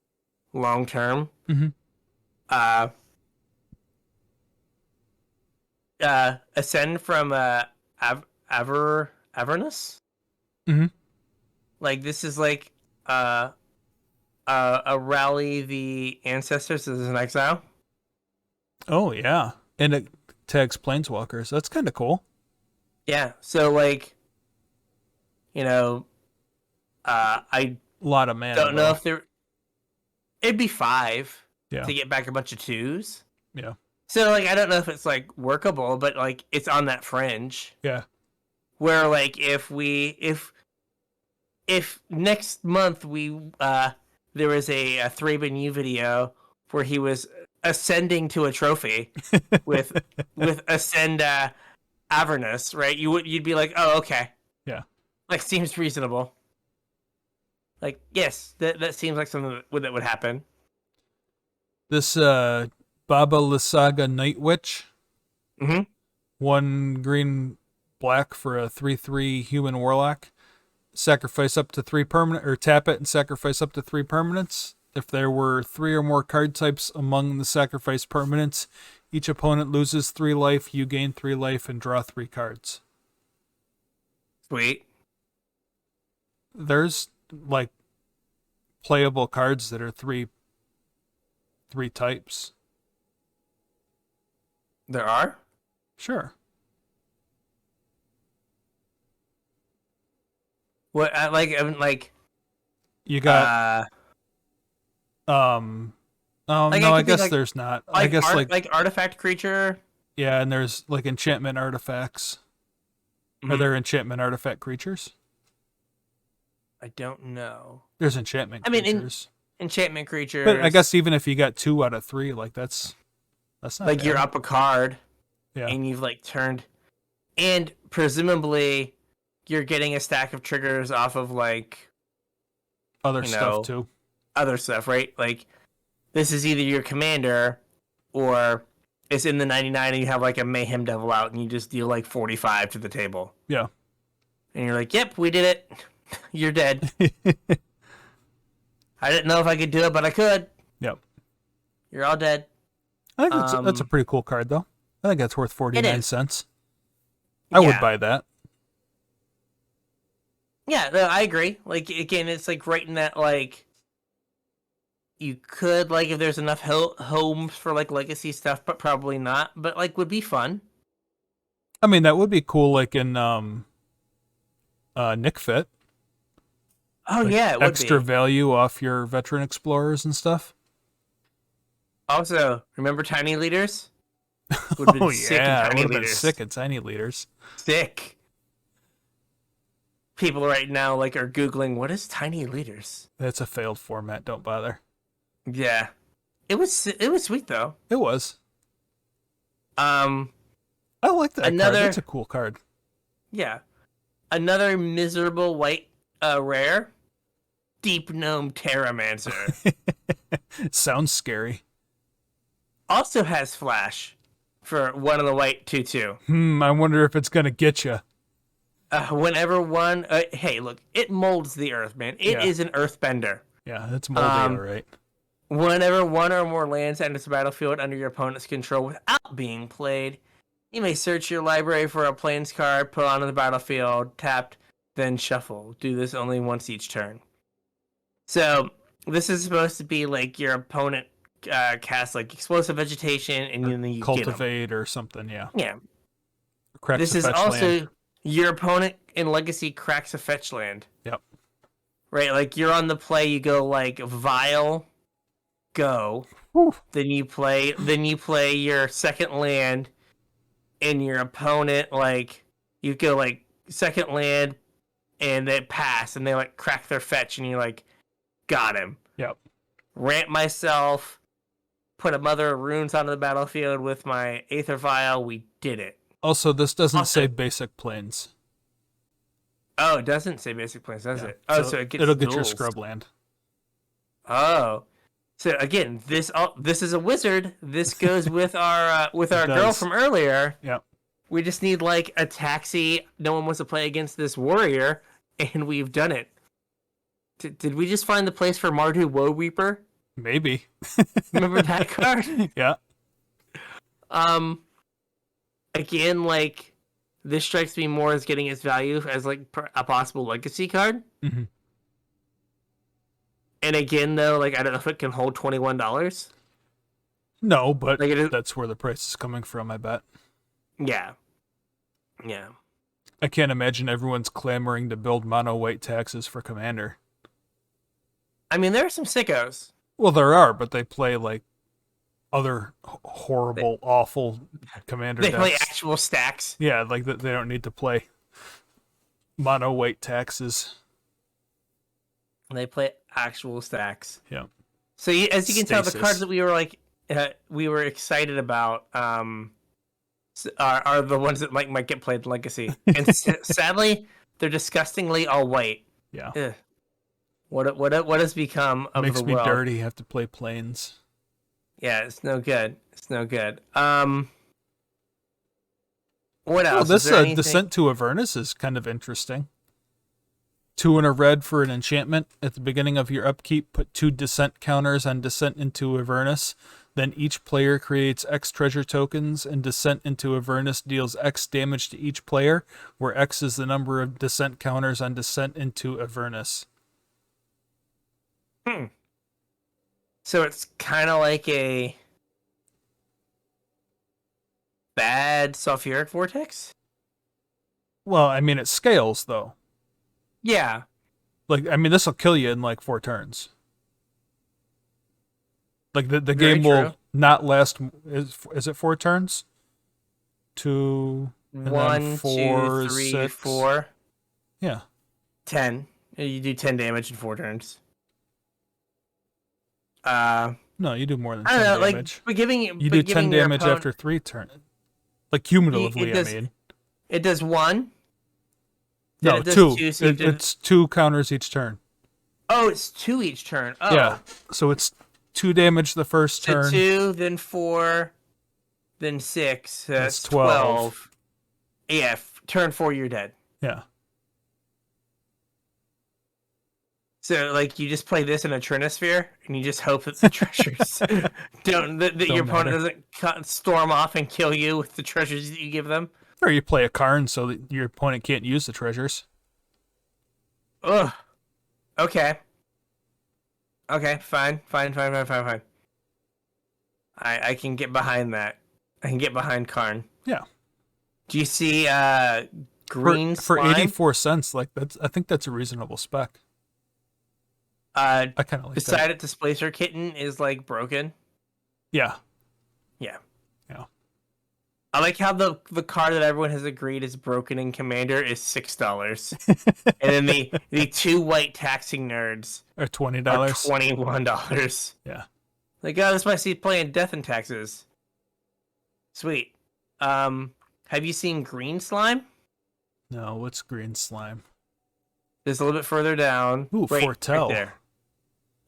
long term. Mm-hmm. Ascend from Avernus. Mm-hmm. Like this is like a a rally the ancestors as an exile. Oh yeah, and it tags planeswalkers. That's kind of cool. Yeah. So like, you know, I A lot of mana don't know though. if there. It'd be 5 Yeah, to get back a bunch of 2s. yeah, So like, I don't know if it's like workable, but like, it's on that fringe yeah. where like, if next month there was a 3BNU video where he was ascending to a trophy with ascend Avernus, right? You'd be like, oh, okay, Yeah. like seems reasonable. Like, yes, that seems like something that would happen. This Baba Lysaga Night Witch, Mm-hmm. 1 green black for a 3/3 human warlock. Sacrifice up to 3 permanent, or tap it and sacrifice up to 3 permanents. If there were 3 or more card types among the sacrifice permanents, each opponent loses 3 life, you gain 3 life, and draw 3 cards. Sweet. There's like playable cards that are 3 types. There are. Sure. What I like. You got oh Like no, I could think, guess like, there's not. I guess like artifact creature. yeah, and there's like enchantment artifacts. Are there enchantment artifact creatures? I don't know. There's enchantment I mean, creatures. enchantment creatures. But I guess even if you got 2 out of 3, like that's not like bad. you're up a card, Yeah. and you've like turned, and presumably you're getting a stack of triggers off of like Other stuff too. other stuff, right? Like this is either your commander, or it's in the 99 and you have like a Mayhem Devil out and you just deal like 45 to the table. Yeah. And you're like, yep, we did it. You're dead. I didn't know if I could do it, but I could. Yep. You're all dead. I think that's a pretty cool card though. I think that's worth 49 cents. I would buy that. Yeah, no, I agree. Like, again, it's like right in that, like, you could, like, if there's enough homes for like legacy stuff, but probably not. But like, would be fun. I mean, that would be cool, like in Nick Fit. Oh Like yeah, it would extra be. value off your veteran explorers and stuff. Also, remember tiny leaders? Would have been Oh sick in yeah, tiny would have been leaders. sick at tiny leaders. Sick. People right now like are googling what is tiny leaders. That's a failed format. Don't bother. Yeah, it was sweet though. It was. Um, I like that Another- card. That's a cool card. yeah, another miserable white rare, Deep Gnome Terramancer. Sounds scary. Also has flash for 1 of the white 2/2. I wonder if it's gonna get you. Whenever one, hey, look, it molds the earth, man. It is an earthbender. Yeah, that's moldy, all right. Whenever 1 or more lands enters the battlefield under your opponent's control without being played, you may search your library for a plains card, put onto the battlefield, tapped, then shuffle. Do this only once each turn. So this is supposed to be like your opponent casts like explosive vegetation, and then you Cultivate or something, yeah. get 'em. Yeah. Cracks This a is fetch also land. your opponent in Legacy cracks a fetch land. Yep. Right, like you're on the play, you go like Vile, go. Whew. Then you play your second land, and your opponent like you go like second land, and they pass, and they like crack their fetch, and you're like, got him. Yep. Ramp myself, put a Mother of Runes onto the battlefield with my Aether Vial. We did it. Also, this doesn't say basic planes. Oh, it doesn't say basic planes, does Yeah. it? Oh, so it'll get your duels. scrub land. Oh, so again, this is a wizard. This goes with our girl does. from earlier. Yep. We just need like a taxi. No one wants to play against this warrior, and we've done it. Did we just find the place for Mardu Woe Weeper? Maybe. Remember that card? Yeah. Again, like this strikes me more as getting its value as like a possible legacy card. Mm-hmm. And again, though, like I don't know if it can hold $21. No, but Like it is. that's where the price is coming from, I bet. Yeah. Yeah. I can't imagine everyone's clamoring to build mono white taxes for Commander. I mean, there are some sickos. Well, there are, but they play like other horrible, awful Commander They decks. play actual stacks. Yeah, like they don't need to play mono white taxes. They play actual stacks. Yeah. So as you can tell, the Stasis. cards that we were like, we were excited about, are the ones that might get played in Legacy. And sadly, they're disgustingly all white. Yeah. Ugh. What has become of Makes the me world? dirty. Have to play planes. Yeah, it's no good. It's no good. What Oh, else? this Is there anything? Descent to Avernus is kind of interesting. 2 and a red for an enchantment. At the beginning of your upkeep, put 2 descent counters on Descent into Avernus. Then each player creates X treasure tokens, and Descent into Avernus deals X damage to each player, where X is the number of descent counters on Descent into Avernus. So it's kind of like a bad sulfuric vortex. Well, I mean, it scales, though. Yeah. Like, I mean, this will kill you in like 4 turns. Like, the Very game will true. not last. Is it 4 turns? 2, and then 1, 4, 2, 3, 6. 4, Yeah. 10. You do 10 damage in 4 turns. No, you do more than I 10 don't know, damage. like, but giving You do 10 damage after 3 turns. Like, cumulatively, does- I mean. It does 1. Then No, it does 2. 2, so you did- It's 2 counters each turn. Oh, it's 2 each turn. Oh. Yeah. So it's 2 damage the first So turn. 2, then 4, then 6. So that's That's 12. 12. Yeah, turn 4, you're dead. Yeah. So, like, you just play this in a Trinosphere, and you just hope that the treasures don't that your opponent doesn't storm off and kill you with the treasures that you give them. Or you play a Karn so that your opponent can't use the treasures. Ugh. Okay. Okay, fine. I can get behind that. I can get behind Karn. Yeah. Do you see green For slime? 84 cents, like I think that's a reasonable spec. I kind of like Beside that. it, Displacer Kitten is like broken. Yeah. Yeah. Yeah. I like how the card that everyone has agreed is broken in Commander is $6. And then the 2 white taxing nerds Or $20. are $21. Yeah. Like, oh, this might see playing Death and Taxes. Sweet. Have you seen green slime? No, what's green slime? Just a little bit further down. Ooh, right, Foretell. Right there.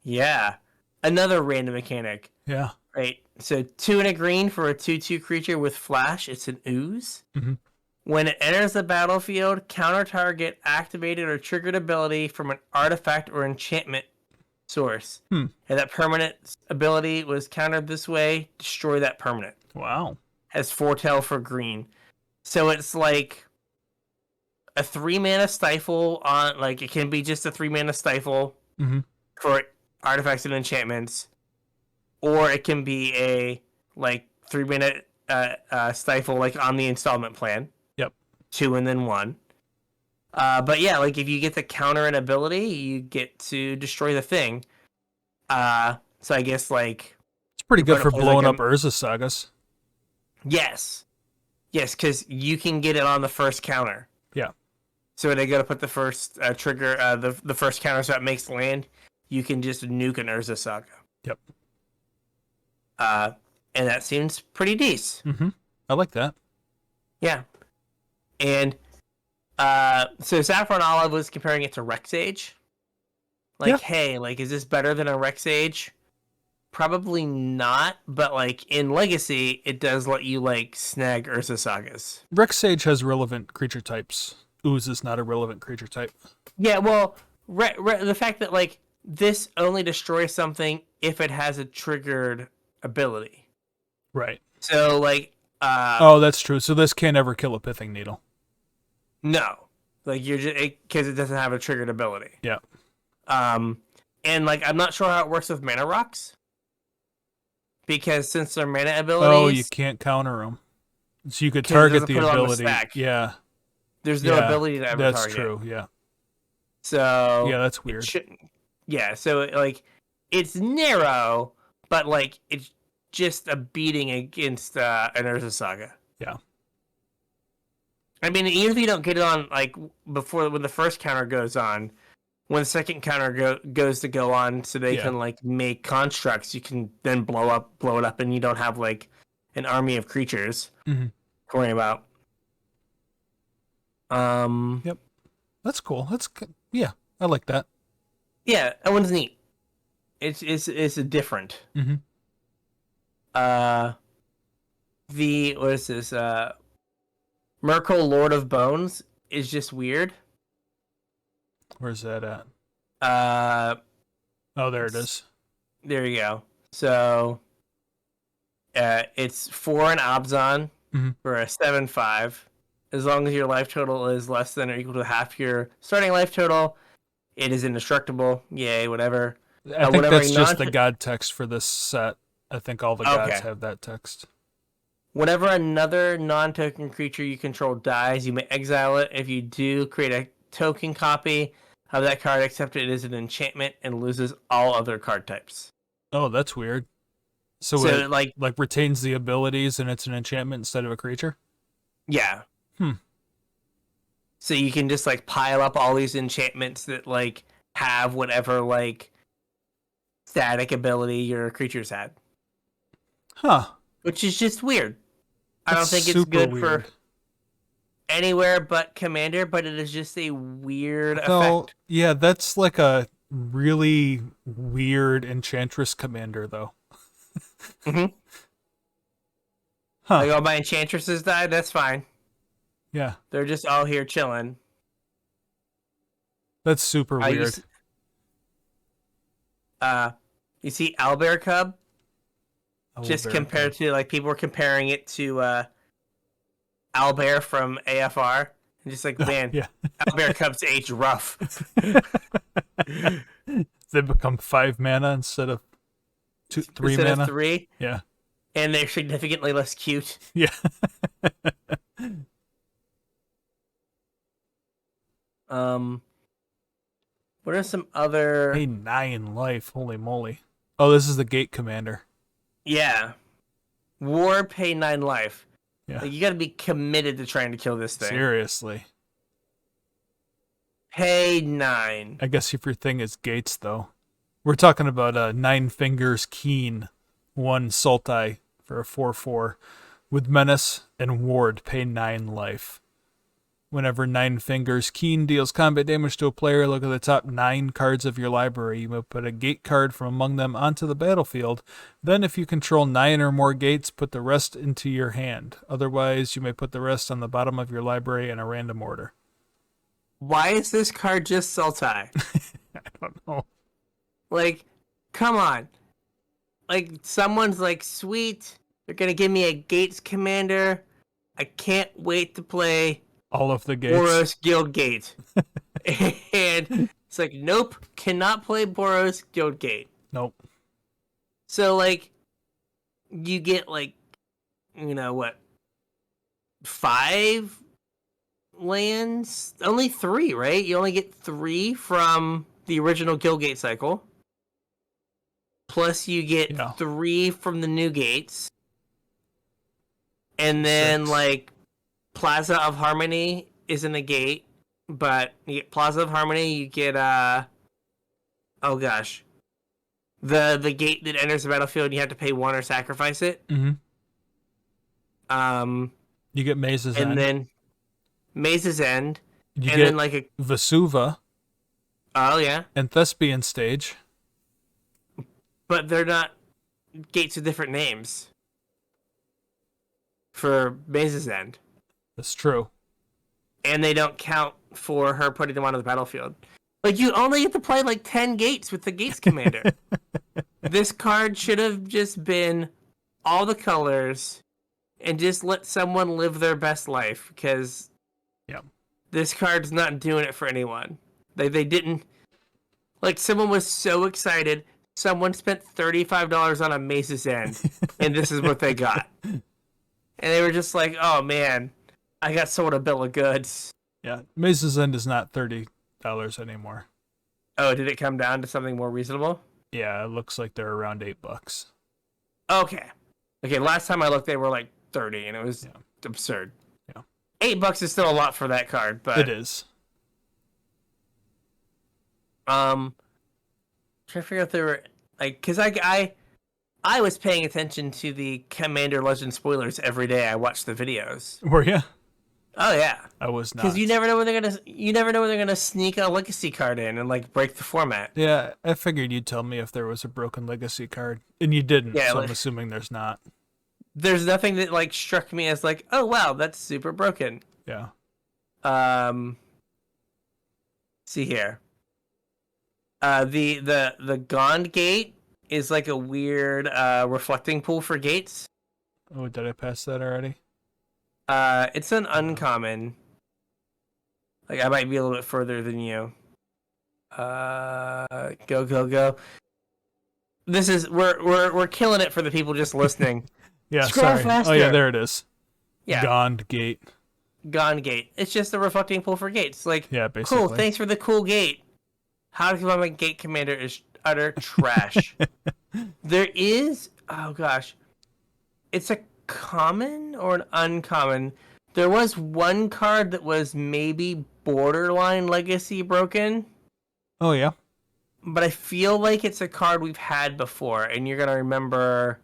Yeah. Another random mechanic. Yeah. Right. So 2 and a green for a 2/2 creature with flash. It's an ooze. Mhm. When it enters the battlefield, counter target activated or triggered ability from an artifact or enchantment source. Hmm. And that permanent ability was countered this way, destroy that permanent. Wow. Has Foretell for green. So it's like a 3-mana stifle on, like, it can be just a 3-mana stifle Mhm. for artifacts and enchantments, or it can be a like 3-mana stifle like on the installment plan. Yep. 2 and then 1. But yeah, like if you get the counter an ability, you get to destroy the thing. So I guess like It's pretty good Opponent for plays blowing like up Urza sagas. yes, because you can get it on the first counter. Yeah. So they got to put the first trigger, the first counter, so it makes land. You can just nuke an Urza Saga. Yep. And that seems pretty decent. Mm-hmm. I like that. Yeah. And so Saffron Olive was comparing it to Rex Age. Like, Yeah. hey, like, is this better than a Rex Age? Probably not, but like in Legacy, it does let you like snag Urza Sagas. Rex Sage has relevant creature types. Ooze is not a relevant creature type. Yeah, well, the fact that like this only destroys something if it has a triggered ability. Right. So like, Oh, that's true. So this can't ever kill a Pithing Needle. no, like you're just because it doesn't have a triggered ability. Yeah. And like, I'm not sure how it works with mana rocks, because since they're mana Oh, you abilities, can't counter them. So you could 'cause it target doesn't the put it on the ability. stack. Yeah. There's no Yeah. ability to ever That's target. true. Yeah. So Yeah, that's it weird. shouldn't. Yeah, so like it's narrow, but like it's just a beating against an Urza Saga. Yeah. I mean, even if you don't get it on like before when the first counter goes on, when the second counter goes to go on, so they Yeah. can like make constructs, you can then blow it up, and you don't have like an army of creatures Mm-hmm. to worry about. Yep. That's cool. Yeah, I like that. Yeah, that one's neat. It's different. Mm-hmm. What is this? Merkel, Lord of Bones, is just weird. Where's that at? Oh, there it is. There you go. So, it's 4 an Abzan for a 7/5. As long as your life total is less than or equal to half your starting life total, it is indestructible. Yay, whatever. I think that's just the god text for this set. I think all the gods have that text. Whenever another non-token creature you control dies, you may exile it. If you do, create a token copy of that card, except it is an enchantment and loses all other card types. Oh, that's weird. So it like retains the abilities and it's an enchantment instead of a creature? Yeah. So you can just like pile up all these enchantments that like have whatever like static ability your creatures had. Huh. Which is just weird. I don't think it's good for anywhere but Commander, but it is just a weird effect. Yeah, that's like a really weird Enchantress commander, though. Mm-hmm. Huh. Like all my Enchantresses died, that's fine. Yeah. They're just all here chilling. That's super weird. You see Owlbear Cub? Just compared to, like, people were comparing it to Owlbear from AFR. And just like, man, yeah. Owlbear Cubs age rough. They become 5 mana instead of 3 mana? Instead of 3? Yeah. And they're significantly less cute. Yeah. What are some other... Pay 9 life, holy moly. Oh, this is the Gate Commander. Yeah. War, pay 9 life. Yeah. Like, you gotta be committed to trying to kill this thing. Seriously. Pay 9. I guess if your thing is gates, though. We're talking about 9 Fingers Keen, 1 Sultai for a 4/4 with Menace and Ward, pay 9 life. Whenever 9 Fingers Keen deals combat damage to a player, look at the top 9 cards of your library. You may put a gate card from among them onto the battlefield. Then if you control 9 or more gates, put the rest into your hand. Otherwise, you may put the rest on the bottom of your library in a random order. Why is this card just Sultai? I don't know. Like, come on. Like, someone's like, sweet, they're gonna give me a Gates Commander. I can't wait to play all of the gates. Boros Guild Gate. And it's like, nope, cannot play Boros Guild Gate. Nope. So, like, you get, like, you know, what? 5 lands? Only 3, right? You only get 3 from the original Guildgate cycle. Plus you get 3 from the new gates. And then 6. like Plaza of Harmony isn't a gate, but you get Plaza of Harmony, you get oh gosh. The gate that enters the battlefield, you have to pay 1 or sacrifice it. Mm-hmm. You get Maze's End. And then Maze's End. You and get then like a Vesuva. Oh yeah. And Thespian Stage. But they're not gates with different names for Maze's End. That's true. And they don't count for her putting them onto the battlefield. Like, you only get to play like 10 gates with the Gates Commander. This card should have just been all the colors and just let someone live their best life, because this card's not doing it for anyone. They didn't... Like someone was so excited, someone spent $35 on a Mace's End, and this is what they got. And they were just like, "Oh man, I got sold a bill of goods." Yeah, Mace's End is not $30 anymore. Oh, did it come down to something more reasonable? Yeah, it looks like they're around $8. Okay. Okay, last time I looked, they were like 30, and it was absurd. Yeah. $8 is still a lot for that card, but It is. trying to figure out if there were like, because I was paying attention to the Commander Legend spoilers every day. I watched the videos. Were you? Oh yeah, I was not. because you never know when they're gonna sneak a legacy card in and like break the format. Yeah, I figured you'd tell me if there was a broken legacy card, and you didn't. Yeah, so like, I'm assuming there's not. There's nothing that like struck me as like, oh wow, that's super broken. Yeah. See here. The Gond Gate is like a weird reflecting pool for gates. Oh, did I pass that already? It's an uncommon. Like I might be a little bit further than you. Go. This is we're killing it for the people just listening. Yeah, Scroll sorry. faster. Oh yeah, there it is. Yeah. Gond Gate. Gond Gate. It's just a reflecting pool for gates. Like, Yeah, basically. cool, thanks for the cool gate. How to come my gate commander is utter trash. There is, oh gosh, it's a common or an uncommon. There was one card that was maybe borderline legacy broken, Oh yeah. but I feel like it's a card we've had before, and you're gonna remember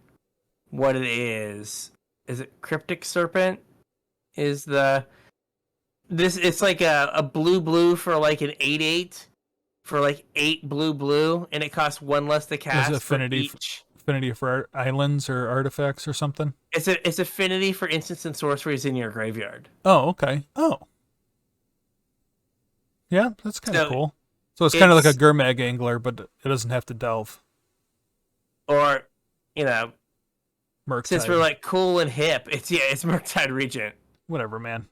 what it is. Is it Cryptic Serpent? It's like a blue for like an 8/8 for like 8 blue, and it costs 1 less to cast. Affinity for each. Affinity for islands or artifacts or something. It's affinity for instants and sorceries in your graveyard. Oh, okay. Oh. Yeah, that's kind of cool. So it's kind of like a Gurmag Angler, but it doesn't have to delve. Or, you know, Murktide. since we're like cool and hip, it's Murktide Regent. Whatever, man.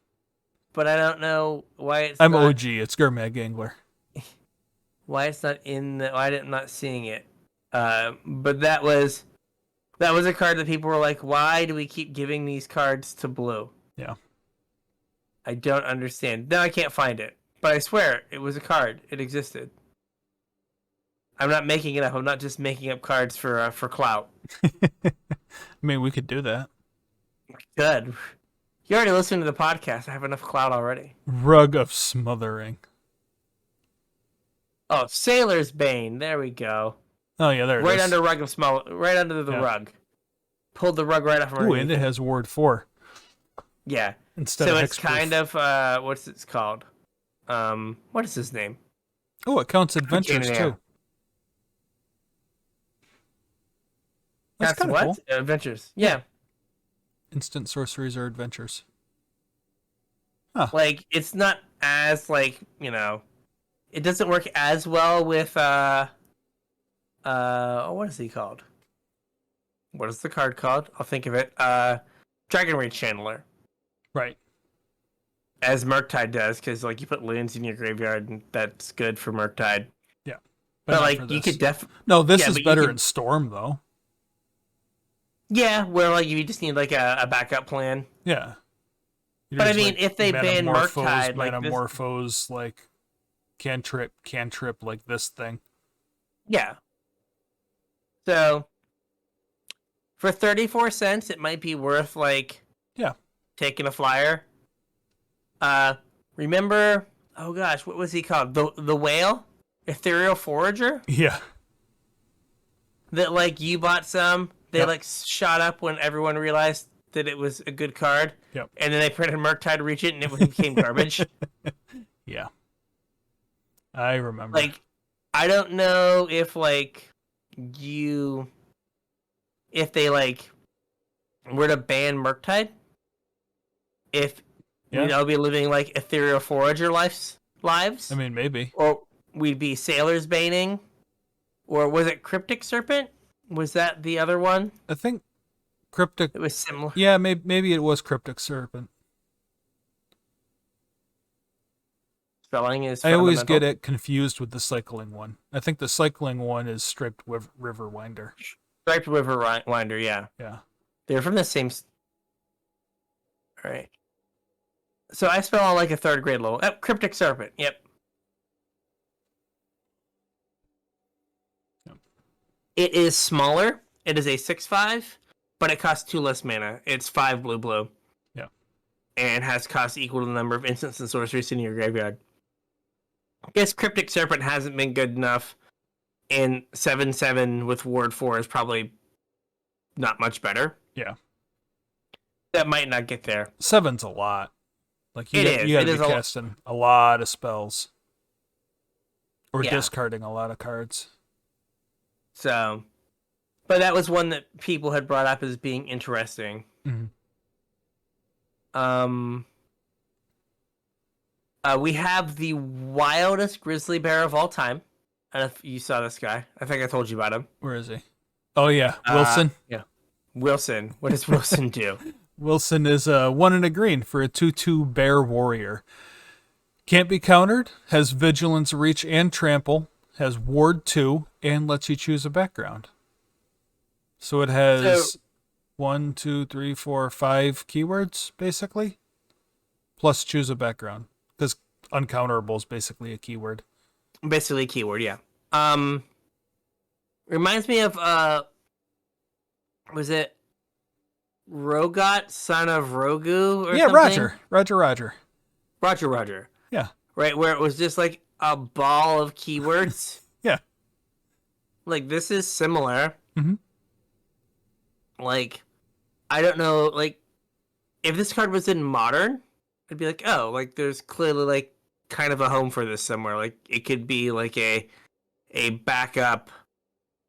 But I don't know why it's I'm not, OG. It's Gurmag Angler. why it's not in the, why I'm not seeing it. But that was a card that people were like, why do we keep giving these cards to blue? Yeah. I don't understand. Now I can't find it. But I swear, it was a card. It existed. I'm not making it up. I'm not just making up cards for clout. I mean, we could do that. Good. You already listened to the podcast. I have enough clout already. Rug of Smothering. Oh, Sailor's Bane. There we go. Oh yeah, there it is. Right under Rug of right under the rug. Pulled the rug right off. Ooh, and it has Ward 4. Yeah. Instead so of it's hexproof. kind of what's it called? What is his name? Oh, it counts adventures too. That's kind of what? cool. Adventures. Yeah. Instant sorceries or adventures. Like it's not as like, you know, it doesn't work as well with what is he called? What is the card called? I'll think of it. Dragon Rage Channeler. Right. As Murktide does, because like you put lands in your graveyard, and that's good for Murktide. Yeah. But like you could No, this is better in Storm though. Yeah, where like you just need like a backup plan. Yeah. But I mean, like, if they ban Murktide, like Metamorphose, like cantrip, like this thing. Yeah. So for 34 cents, it might be worth like taking a flyer. Remember? Oh gosh, what was he called? The whale, Ethereal Forager. Yeah. That like you bought some. They like shot up when everyone realized that it was a good card. Yep. And then they printed Murktide Regent and it became garbage. Yeah. I remember. Like, I don't know if like if they like were to ban Murktide, if we'd all be living like Ethereal Forager lives. I mean, maybe. Or we'd be Sailor's Baning. Or was it Cryptic Serpent? Was that the other one? I think Cryptic. It was similar. Yeah, maybe it was Cryptic Serpent. spelling is I always fundamental. get it confused with the cycling one. I think the cycling one is Striped Riverwinder. Striped River Winder, yeah. Yeah. They're from the same... All right. So I spell all like a third grade level. Oh, Cryptic Serpent, yep. It is smaller. It is a 6/5, but it costs 2 less mana. It's 5 blue. Yeah. And has cost equal to the number of instants and sorceries in your graveyard. I guess Cryptic Serpent hasn't been good enough, and 7/7 with Ward 4 is probably not much better. Yeah. That might not get there. 7's a lot. Like you It gotta is be casting a lot of spells. Or Yeah. discarding a lot of cards. So, but that was one that people had brought up as being interesting. Mhm. We have the wildest grizzly bear of all time. I don't know if you saw this guy. I think I told you about him. Where is he? Oh yeah, Wilson. Yeah. Wilson. What does Wilson do? Wilson is a 1 and a green for a 2/2 bear warrior. Can't be countered, has vigilance, reach, and trample, has ward 2, and lets you choose a background. So it has 1, 2, 3, 4, 5 keywords, basically. Plus choose a background. Because uncounterable is basically a keyword. Basically a keyword, yeah. Reminds me of was it Rogot, son of Rogu or something? Roger. Yeah. Right, where it was just like a ball of keywords. Yeah. Like, this is similar. Mm-hmm. Like, I don't know, like, if this card was in Modern, I'd be like, oh, like, there's clearly, like, kind of a home for this somewhere. Like, it could be, like, a backup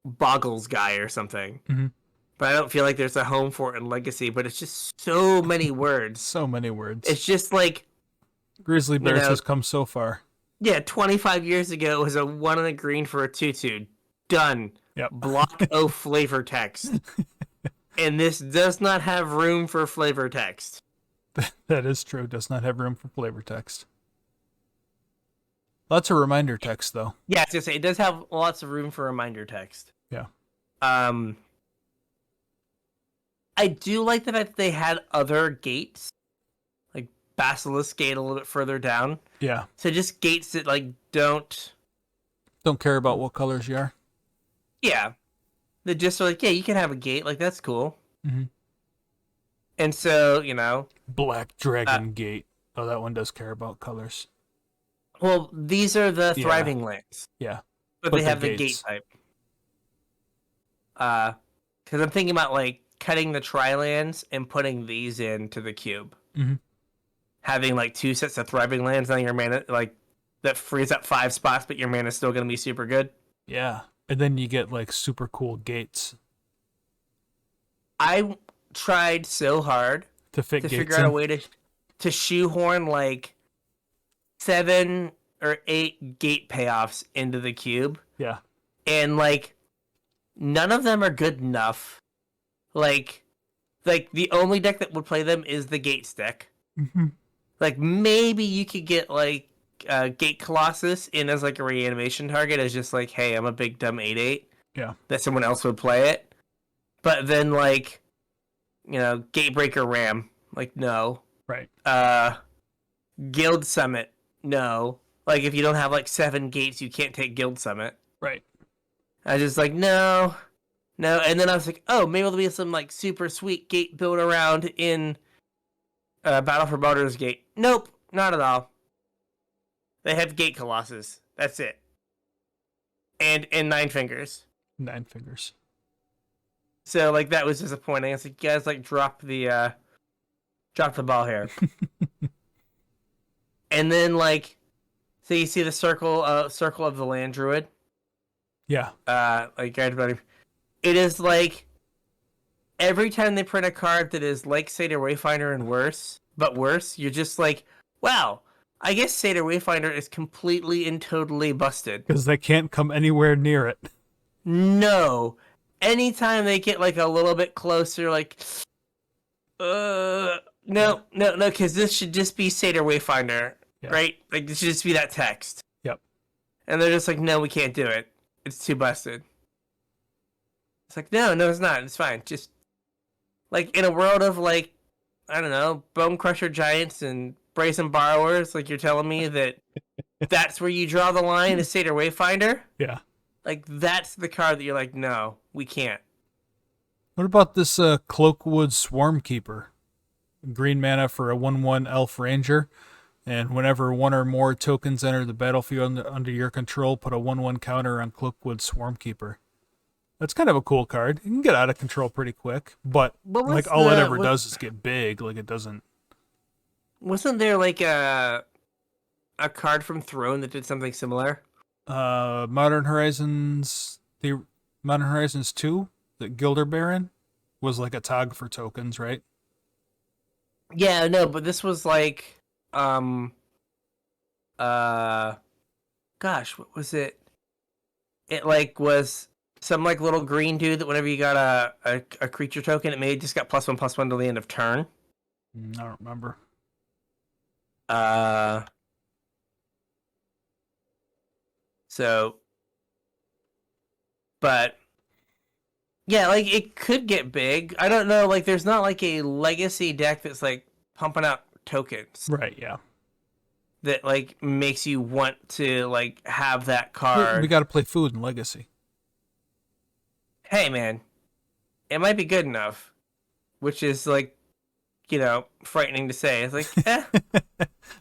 Boggles guy or something. Mm-hmm. But I don't feel like there's a home for it in Legacy, but it's just so many words. So many words. It's just like... Grizzly Bears has come so far. Yeah, 25 years ago, it was a 1 and a green for a 2/2. Done. Yep. Block O flavor text. And this does not have room for flavor text. That is true. Does not have room for flavor text. Lots of reminder text, though. Yeah, I was gonna say, it does have lots of room for reminder text. Yeah. I do like that they had other gates, like Basilisk Gate a little bit further down. Yeah. So just gates that like don't care about what colors you are. Yeah. They just are like, yeah, you can have a gate, like that's cool. Mm-hmm. And so, you know, Black Dragon Gate. Oh, that one does care about colors. Well, these are the thriving lands. Yeah. But they have the gate type. Because I'm thinking about like cutting the tri-lands and putting these into the cube. Mm-hmm. Having like 2 sets of thriving lands, now your mana like that frees up 5 spots, but your mana's still gonna be super good. Yeah. And then you get like super cool gates. I tried so hard to figure out a way to shoehorn like 7 or 8 gate payoffs into the cube. Yeah. And like none of them are good enough. Like the only deck that would play them is the Gates deck. Mm-hmm. Like maybe you could get like Gate Colossus in as like a reanimation target as just like, hey, I'm a big dumb 8/8. Yeah. That someone else would play it. But then like, you know, Gatebreaker Ram, like no. Right. Guild Summit, no. Like if you don't have like 7 gates, you can't take Guild Summit. Right. I just like no. And then I was like, oh, maybe there'll be some like super sweet gate build around in Battle for Baldur's Gate. Nope, not at all. They have Gate Colossus. That's it. And 9 fingers. 9 fingers. So like that was disappointing. It's like, you guys like drop the ball here. And then like, so you see the circle of the Land Druid. Yeah. Like everybody. It is like every time they print a card that is like Satyr Wayfinder and worse, but worse, you're just like, wow, I guess Satyr Wayfinder is completely and totally busted. Because they can't come anywhere near it. No. Anytime they get like a little bit closer, like, no, because this should just be Satyr Wayfinder. Yeah. right? Like, it should just be that text. Yep. And they're just like, no, we can't do it. It's too busted. It's like, no, it's not. It's fine. Just, like, in a world of, like, I don't know, Bone Crusher Giants and Brazen Borrowers, like, you're telling me that that's where you draw the line, is Seder Wayfinder? Yeah. Like, that's the card that you're like, no, we can't. What about this Cloakwood Swarmkeeper? Green mana for a 1/1 Elf Ranger. And whenever one or more tokens enter the battlefield under your control, put a 1/1 counter on Cloakwood Swarmkeeper. That's kind of a cool card. You can get out of control pretty quick, but like all it ever does is get big. Like it doesn't. Wasn't there like a card from Throne that did something similar? Modern Horizons 2, the Gilder Baron, was like a tog for tokens, right? Yeah, no, but this was like gosh, what was it? It like was some like little green dude that whenever you got a creature token, it just got +1/+1 till the end of turn. I don't remember. So, but yeah, like it could get big. I don't know. Like, there's not like a legacy deck that's like pumping out tokens. Right. Yeah. That like makes you want to like have that card. We got to play Food and Legacy. Hey, man, it might be good enough, which is like, frightening to say. It's like,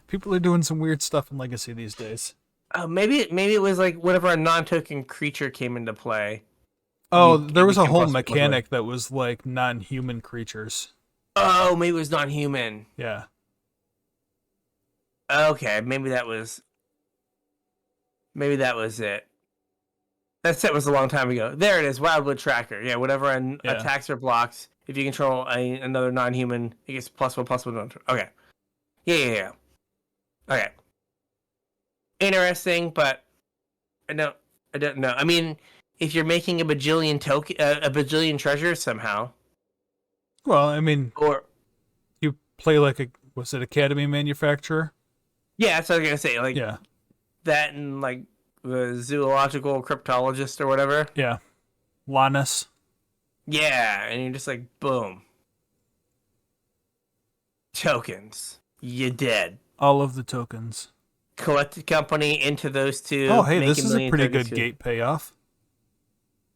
People are doing some weird stuff in Legacy these days. Maybe it was like whenever a non-token creature came into play. Oh, there was a whole mechanic that was like non-human creatures. Oh, maybe it was non-human. Yeah. Okay, maybe that was it. That set was a long time ago. There it is, Wildwood Tracker. Yeah, whatever attacks or blocks, if you control another non-human, it gets +1/+1. Okay. Yeah. Okay. Interesting, but I don't know. I mean, if you're making a bajillion treasures somehow. Well, I mean, or you play like was it Academy Manufacturer? Yeah, that's what I was gonna say. Like, yeah, that and like the zoological cryptologist or whatever. Yeah, Lannis. Yeah, and you're just like, boom, tokens. You dead. All of the tokens. Collected company into those two. Oh, hey, this is a pretty good gate payoff.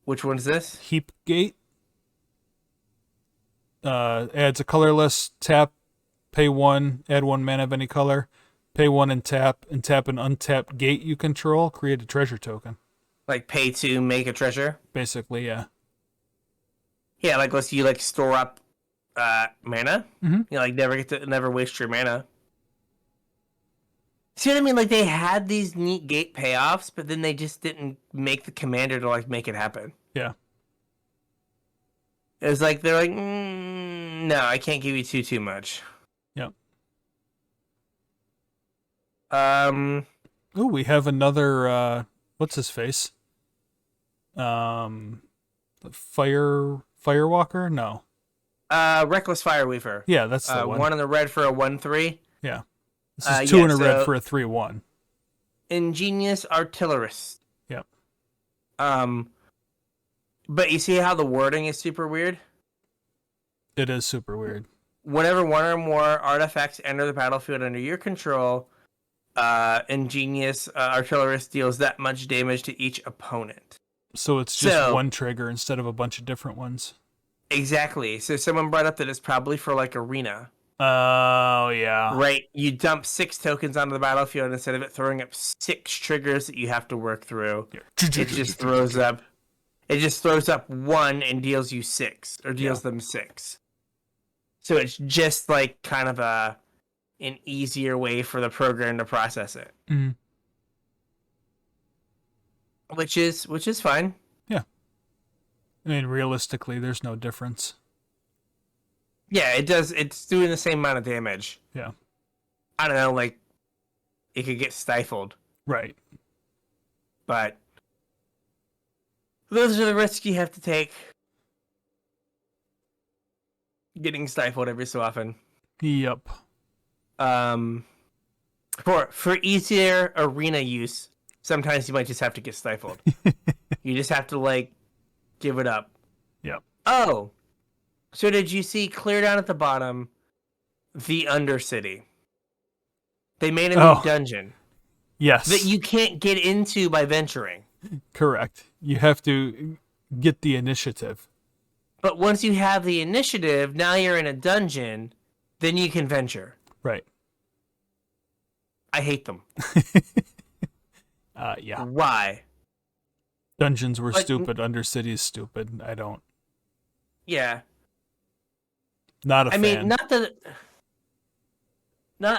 Which one's this? Heap Gate. Adds a colorless tap, pay 1, add 1 mana of any color, pay 1 and tap an untapped gate you control, create a treasure token. Like pay to make a treasure? Basically, yeah. Yeah, like let's you like store up mana. Mm-hmm. You like never waste your mana. See what I mean? Like they had these neat gate payoffs, but then they just didn't make the commander to like make it happen. Yeah. It was like they're like, no, I can't give you too much. Yep. Oh, we have another what's his face? Firewalker? No. Reckless Fireweaver. Yeah, that's the one. 1 in the red for a 1/3. Yeah. This is 2 in a red for a 3/1. Ingenious Artillerist. Yep. But you see how the wording is super weird? It is super weird. Whenever 1 or more artifacts enter the battlefield under your control, Ingenious Artillerist deals that much damage to each opponent. So it's just one trigger instead of a bunch of different ones. Exactly. So someone brought up that it's probably for like Arena. Oh, yeah. Right. You dump 6 tokens onto the battlefield instead of it throwing up 6 triggers that you have to work through. It just throws up 1 and deals you 6 or deals them 6. So it's just like kind of an easier way for the program to process it. Mm-hmm. Which is fine. Yeah. I mean, realistically, there's no difference. Yeah, it does. It's doing the same amount of damage. Yeah. I don't know, like, it could get stifled. Right. But those are the risks you have to take. Getting stifled every so often. Yep. For easier arena use, sometimes you might just have to get stifled. You just have to like give it up. Yep. Oh, so did you see clear down at the bottom, the Undercity? They made a new dungeon Yes. that you can't get into by venturing. Correct. You have to get the initiative. But once you have the initiative, now you're in a dungeon, then you can venture. Right. I hate them. Yeah. Why? Dungeons were stupid. Undercity is stupid. I don't. Yeah. Not a fan. I mean, not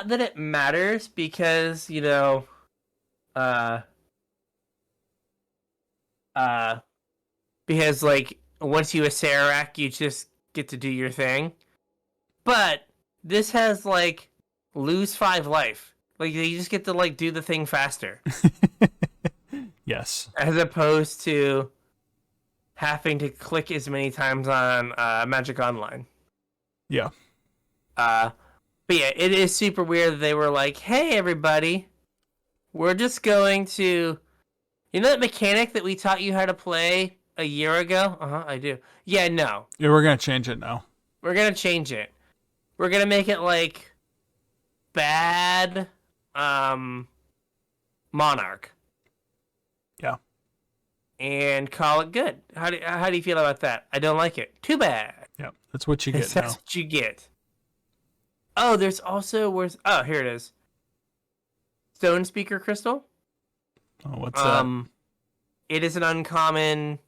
that it matters because, because like once you Acererak, you just get to do your thing. But this has like lose 5 life. Like you just get to like do the thing faster. Yes. As opposed to having to click as many times on Magic Online. Yeah. But yeah, it is super weird that they were like, hey everybody, we're just going to that mechanic that we taught you how to play a year ago? I do. Yeah, no. Yeah, we're gonna change it now. We're gonna change it. We're gonna make it like bad Monarch. Yeah. And call it good. How do you feel about that? I don't like it. Too bad. Yeah, that's what you get now. That's what you get. Oh, there's also here it is. Stone Speaker Crystal. Oh, what's that? It is an uncommon.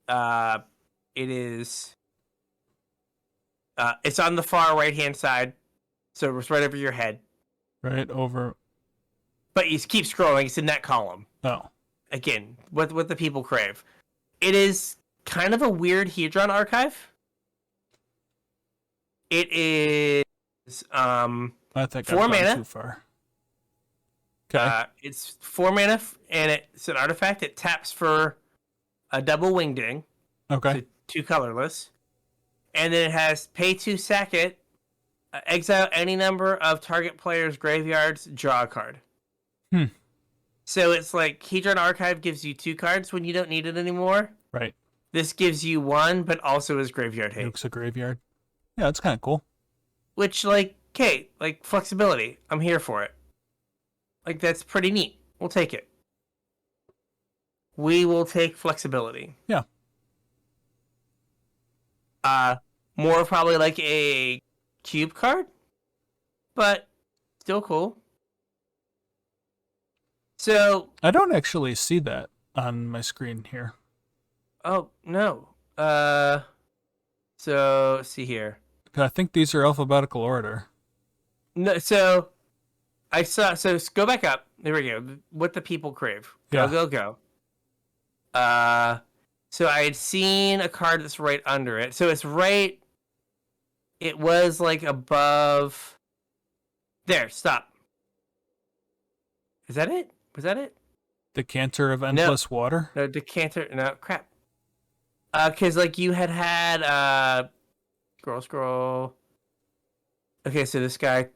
It is. It's on the far right hand side, so it's right over your head. Right over. But you keep scrolling. It's in that column. Oh. Again, what the people crave. It is kind of a weird Hedron archive. It is I think 4 I've gone mana. Too far. Okay. It's 4 mana, and it's an artifact. It taps for a double Wingding. Okay. So 2 colorless. And then it has pay 2, sack it, exile any number of target players' graveyards, draw a card. So it's like Hedron Archive gives you 2 cards when you don't need it anymore. Right. This gives you 1, but also is graveyard hate. Nukes a graveyard. Yeah, that's kind of cool. Which, like, okay, like flexibility. I'm here for it. Like, that's pretty neat. We'll take it. We will take flexibility. Yeah. More probably like a cube card, but still cool. So I don't actually see that on my screen here. Oh no. So let's see here. I think these are alphabetical order. No, so I saw. So go back up. There we go. What the people crave. Go, Yeah. go. So I had seen a card that's right under it. So it's right. It was like above. There. Stop. Is that it? Was that it? Decanter of endless water. No, decanter. No, crap. Because like you had scroll. Okay, so this guy.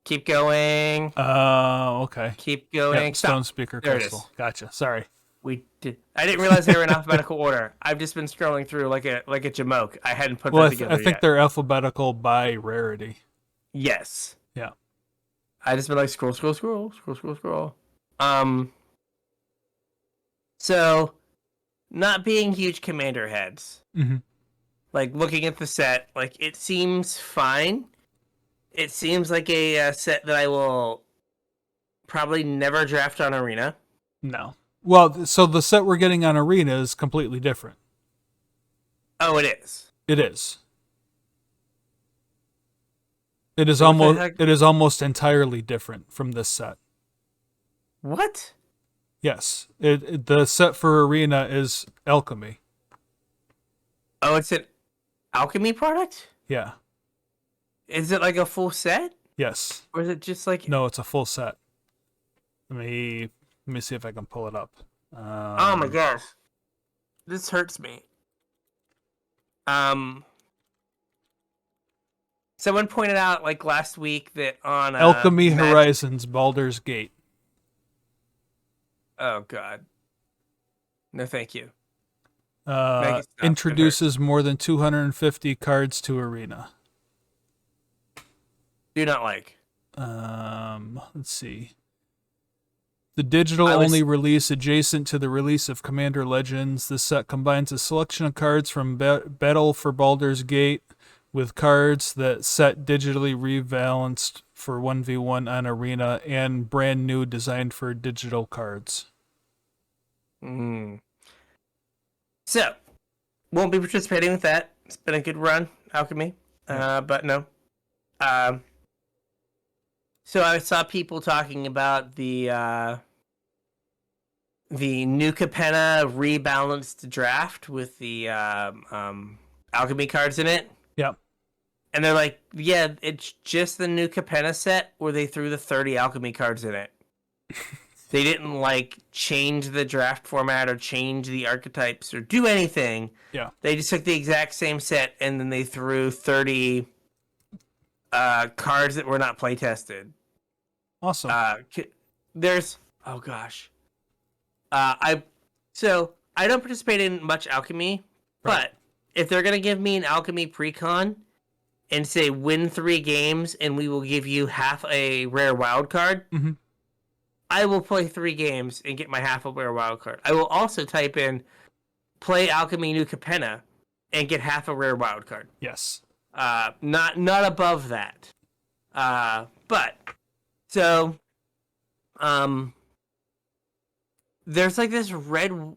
Keep going. Okay. Keep going. Yep, Stone Speaker There it Crystal. is. Gotcha. Sorry. I didn't realize they were in alphabetical order. I've just been scrolling through like a jamoke. I hadn't put that together I think yet. they're alphabetical by rarity. Yes. Yeah. I just been like scroll. So, not being huge commander heads. Mm-hmm. Like looking at the set, like it seems fine. It seems like a set that I will probably never draft on Arena. No. Well, so the set we're getting on Arena is completely different. Oh, it is. It is. It is What the heck? It is almost entirely different from this set. What? Yes. The set for Arena is Alchemy. Oh, it's an alchemy product? Yeah. Is it like a full set? Yes. Or is it just like No, it's a full set. Let me see if I can pull it up. oh my gosh. This hurts me. Someone pointed out like last week that on Alchemy Horizons Baldur's Gate. Oh God. No, thank you. Make it stop. Introduces more than 250 cards to Arena. Do not like. Let's see. The digital-only release adjacent to the release of Commander Legends. This set combines a selection of cards from Battle for Baldur's Gate with cards that set digitally rebalanced for 1v1 on Arena and brand new designed for digital cards. So, won't be participating with that. It's been a good run, Alchemy. But no. So I saw people talking about the new Capenna rebalanced draft with the alchemy cards in it. Yep. And they're like, yeah, it's just the new Capenna set where they threw the 30 alchemy cards in it. They didn't like change the draft format or change the archetypes or do anything. Yeah. They just took the exact same set and then they threw 30 cards that were not play tested. Awesome. There's I don't participate in much alchemy, but if they're gonna give me an alchemy pre-con and say win 3 games and we will give you half a rare wild card, I will play 3 games and get my half a rare wild card. I will also type in play alchemy new Capenna and get half a rare wild card. Yes. Not above that. But so there's like this red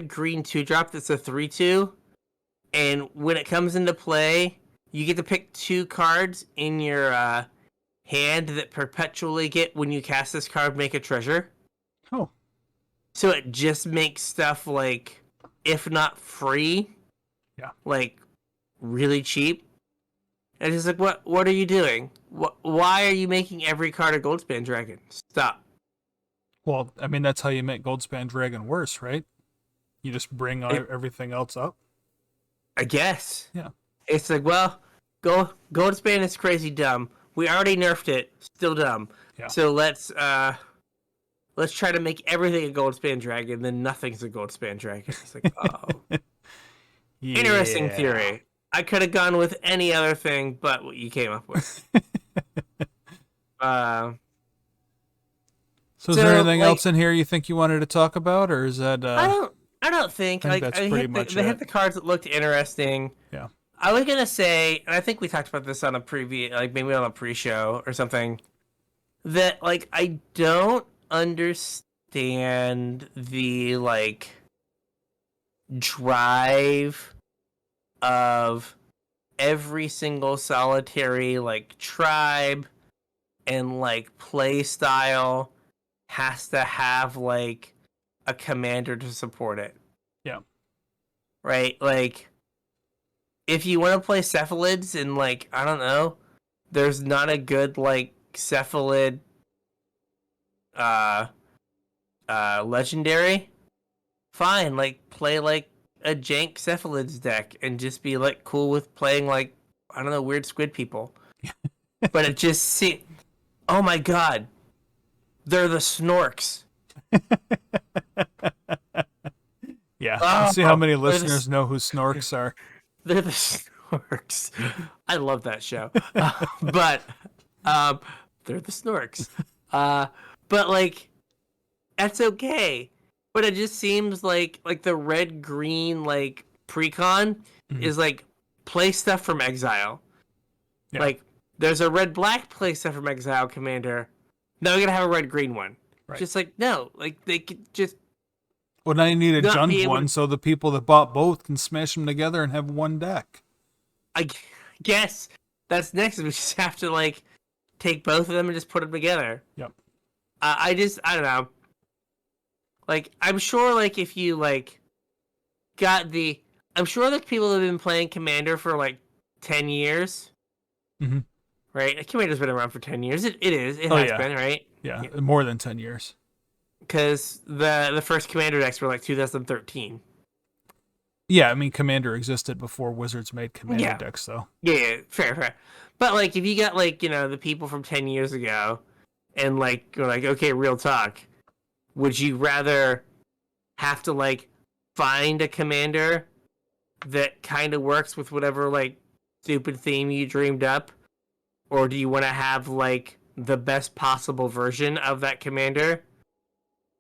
green 2-drop that's a 3/2, and when it comes into play, you get to pick 2 cards in your hand that perpetually get when you cast this card make a treasure. Oh. So it just makes stuff like, if not free, like really cheap. And it's just like, what are you doing? Why are you making every card a Goldspan Dragon? Stop. Well, I mean, that's how you make Goldspan Dragon worse, right? You just bring everything else up? I guess. Yeah. It's like, well, Goldspan is crazy dumb. We already nerfed it. Still dumb. Yeah. So let's try to make everything a Goldspan Dragon, then nothing's a Goldspan Dragon. It's like, oh. Interesting theory. I could have gone with any other thing but what you came up with. So is there anything else in here you think you wanted to talk about, or is that? I don't think. I think that's pretty much they it. hit the cards that looked interesting. Yeah. I was gonna say, and I think we talked about this on a previous, like maybe on a pre-show or something, that like I don't understand the like drive of every single solitary like tribe and like play style has to have like a commander to support it. Yeah. Right? Like if you want to play cephalids and like, I don't know, there's not a good like cephalid legendary, fine, like play like a jank cephalids deck and just be like cool with playing like, I don't know, weird squid people. But it just oh my god, they're the Snorks. Yeah, see how many listeners know who Snorks are. They're the Snorks. I love that show. But they're the Snorks. But like, that's okay. But it just seems like the red green like precon is like play stuff from Exile. Yeah. Like there's a red black play stuff from Exile commander. Now we're gonna have a red green one. Right. Just like no, like they could just. Well, now you need a junk one so the people that bought both can smash them together and have one deck. I guess that's next. We just have to like take both of them and just put them together. Yep. I don't know. Like I'm sure like if you like I'm sure that people have been playing Commander for like 10 years. Mm-hmm. Right? Commander's been around for 10 years. It has been, right? Yeah, more than 10 years. Because the first Commander decks were like 2013. Yeah, I mean, Commander existed before Wizards made Commander Yeah. decks, though. Yeah, fair. But like, if you got like the people from 10 years ago, and like you're like, okay, real talk, would you rather have to like find a commander that kind of works with whatever like stupid theme you dreamed up, or do you want to have like the best possible version of that commander?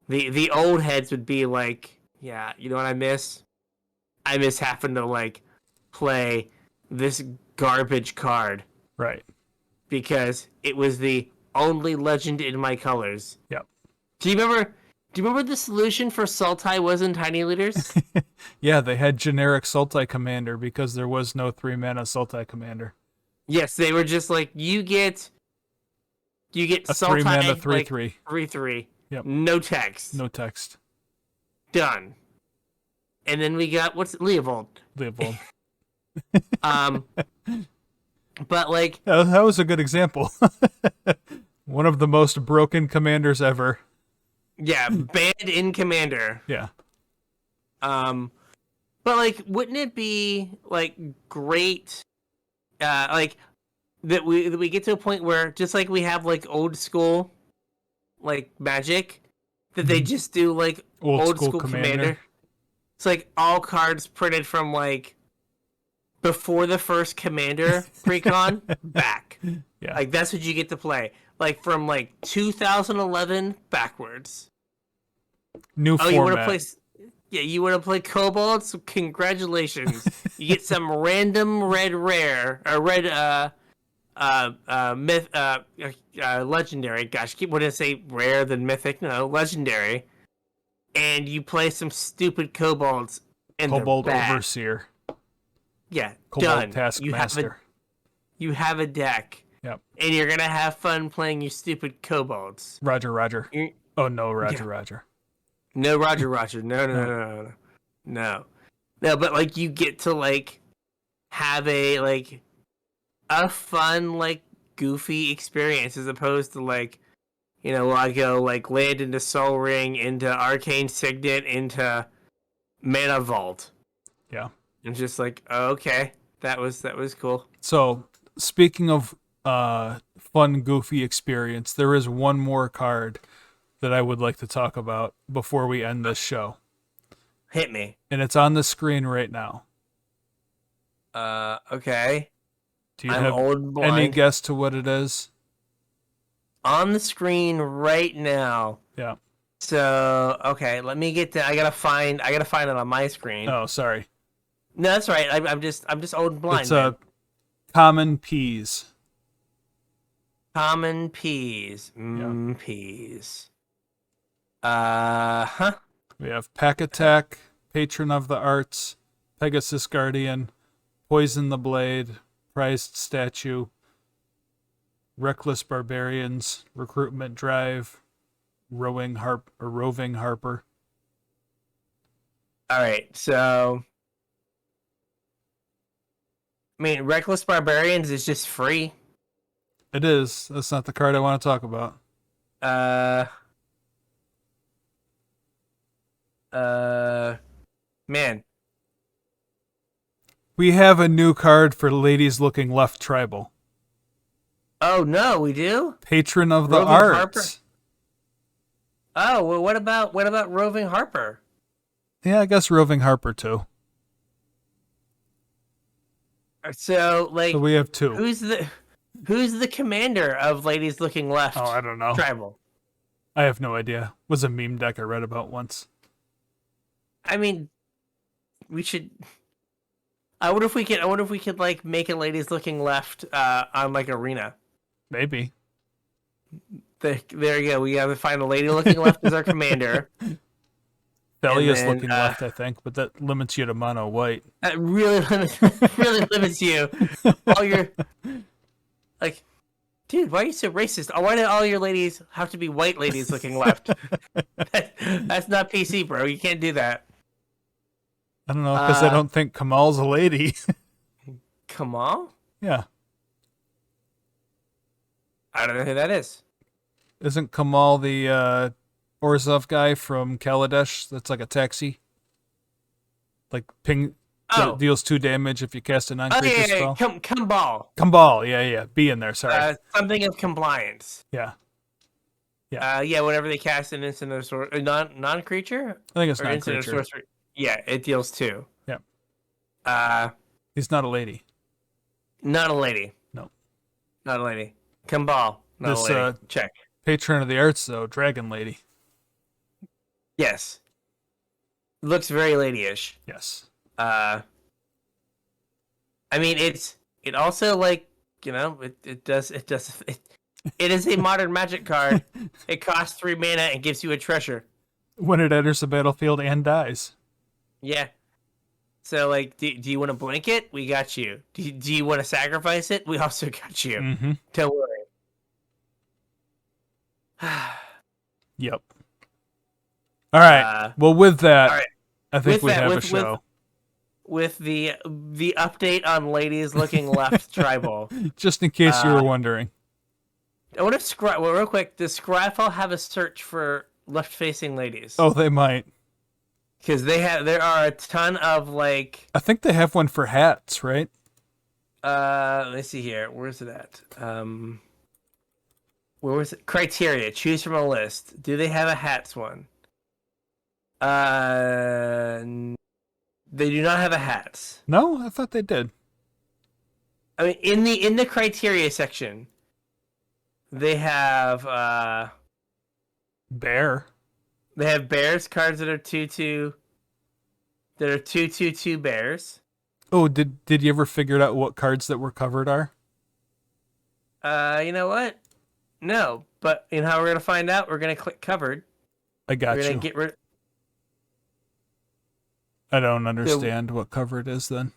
The old heads would be like, yeah, you know what I miss? I miss having to like play this garbage card Right. because it was the only legend in my colors. Yep. Do you remember the solution for Sultai was in Tiny Leaders? Yeah, they had generic Sultai Commander because there was no 3-mana Sultai Commander. Yes, they were just like you get A Sultai 3-mana 3/3. like 3/3. Yep. No text. No text. Done. And then we got what's it, Leovold. Leopold. But like That was a good example. One of the most broken commanders ever. yeah, banned in Commander. Yeah. But like, wouldn't it be like great, like that we get to a point where just like we have like old school, like Magic, that they just do like old school Commander. It's like all cards printed from like before the first Commander precon back. Yeah. Like that's what you get to play. Like from like 2011 backwards. New format. You want to play? Yeah, you want to play Kobolds? Congratulations! You get some random red rare or red myth legendary. Gosh, keep wanting to say rare than mythic. No, legendary. And you play some stupid Kobolds. And Kobold Overseer. Yeah, Kobold done. Taskmaster. You have a deck. Yep. And you're gonna have fun playing your stupid Kobolds. Roger. Oh no, Roger. No, Roger. No. But like you get to like have a fun like goofy experience as opposed to like I go like land into Soul Ring, into Arcane Signet, into Mana Vault. Yeah. And just like, oh, okay, that was cool. So speaking of fun goofy experience, there is one more card that I would like to talk about before we end this show. Hit me. And it's on the screen right now. Okay. Do you I'm have old and blind. any guess to what it is? On the screen right now. Yeah. So, okay, let me get to I gotta find it on my screen. Oh, sorry. No, that's right. I'm just old and blind. It's common peas. Common peas. Yeah. Peas. We have Pack Attack, Patron of the Arts, Pegasus Guardian, Poison the Blade, Prized Statue, Reckless Barbarians, Recruitment Drive, Roving Harper. All right, so I mean, Reckless Barbarians is just free. It is. That's not the card I want to talk about. Man. We have a new card for Ladies Looking Left Tribal. Oh no, we do? Patron of the Roving Arts. Harper? Oh, well, what about Roving Harper? Yeah, I guess Roving Harper too. So we have two. Who's the commander of Ladies Looking Left? Oh, I don't know. Tribal. I have no idea. It was a meme deck I read about once. I mean, we should. I wonder if we could like make a Ladies Looking Left on like Arena. Maybe. There you go. We have to find a Lady Looking Left as our commander. Thelia's looking left, I think, but that limits you to mono white. That really limits you. All your like, dude, why are you so racist? Why do all your ladies have to be white ladies looking left? That's not PC, bro. You can't do that. I don't know, because I don't think Kamal's a lady. Kamal? Yeah. I don't know who that is. Isn't Kamal the Orzhov guy from Kaladesh that's like a taxi? Like Oh, Deals 2 damage if you cast a oh non-creature yeah, spell. come ball. Come ball. Yeah. Be in there. Sorry. Something of compliance. Yeah. Yeah. Whenever they cast an instant or non creature I think it's or not instant or creature. sorcery. Yeah, it deals 2. Yeah. Uh, He's not a lady. not a lady. No. Not a lady. Come ball. Not This a lady. Check. patron of the arts though, dragon lady. Yes. Looks very ladyish. Yes. I mean, it also like it is a modern magic card. It costs 3 mana and gives you a treasure. When it enters the battlefield and dies. Yeah. So like, do you want to blink it? We got you. Do you want to sacrifice it? We also got you. Mm-hmm. Don't worry. Yep. All right. Well, with that, all right. I think With we that, have a with- show. With the update on ladies looking left tribal. Just in case you were wondering. I wonder if real quick, does Scryfall have a search for left-facing ladies? Oh, they might. Because there are a ton of like. I think they have one for hats, right? Let's see here. Where's it at? Where was it? Criteria. Choose from a list. Do they have a hats one? They do not have a hats. No, I thought they did. I mean, in the criteria section, they have Bear. They have bears cards that are 2/2. That are 2/2 bears. Oh, did you ever figure out what cards that were covered are? You know what? No, but you know how we're gonna find out? We're gonna click covered. I got We're gonna you. get rid. I don't understand what covered is then.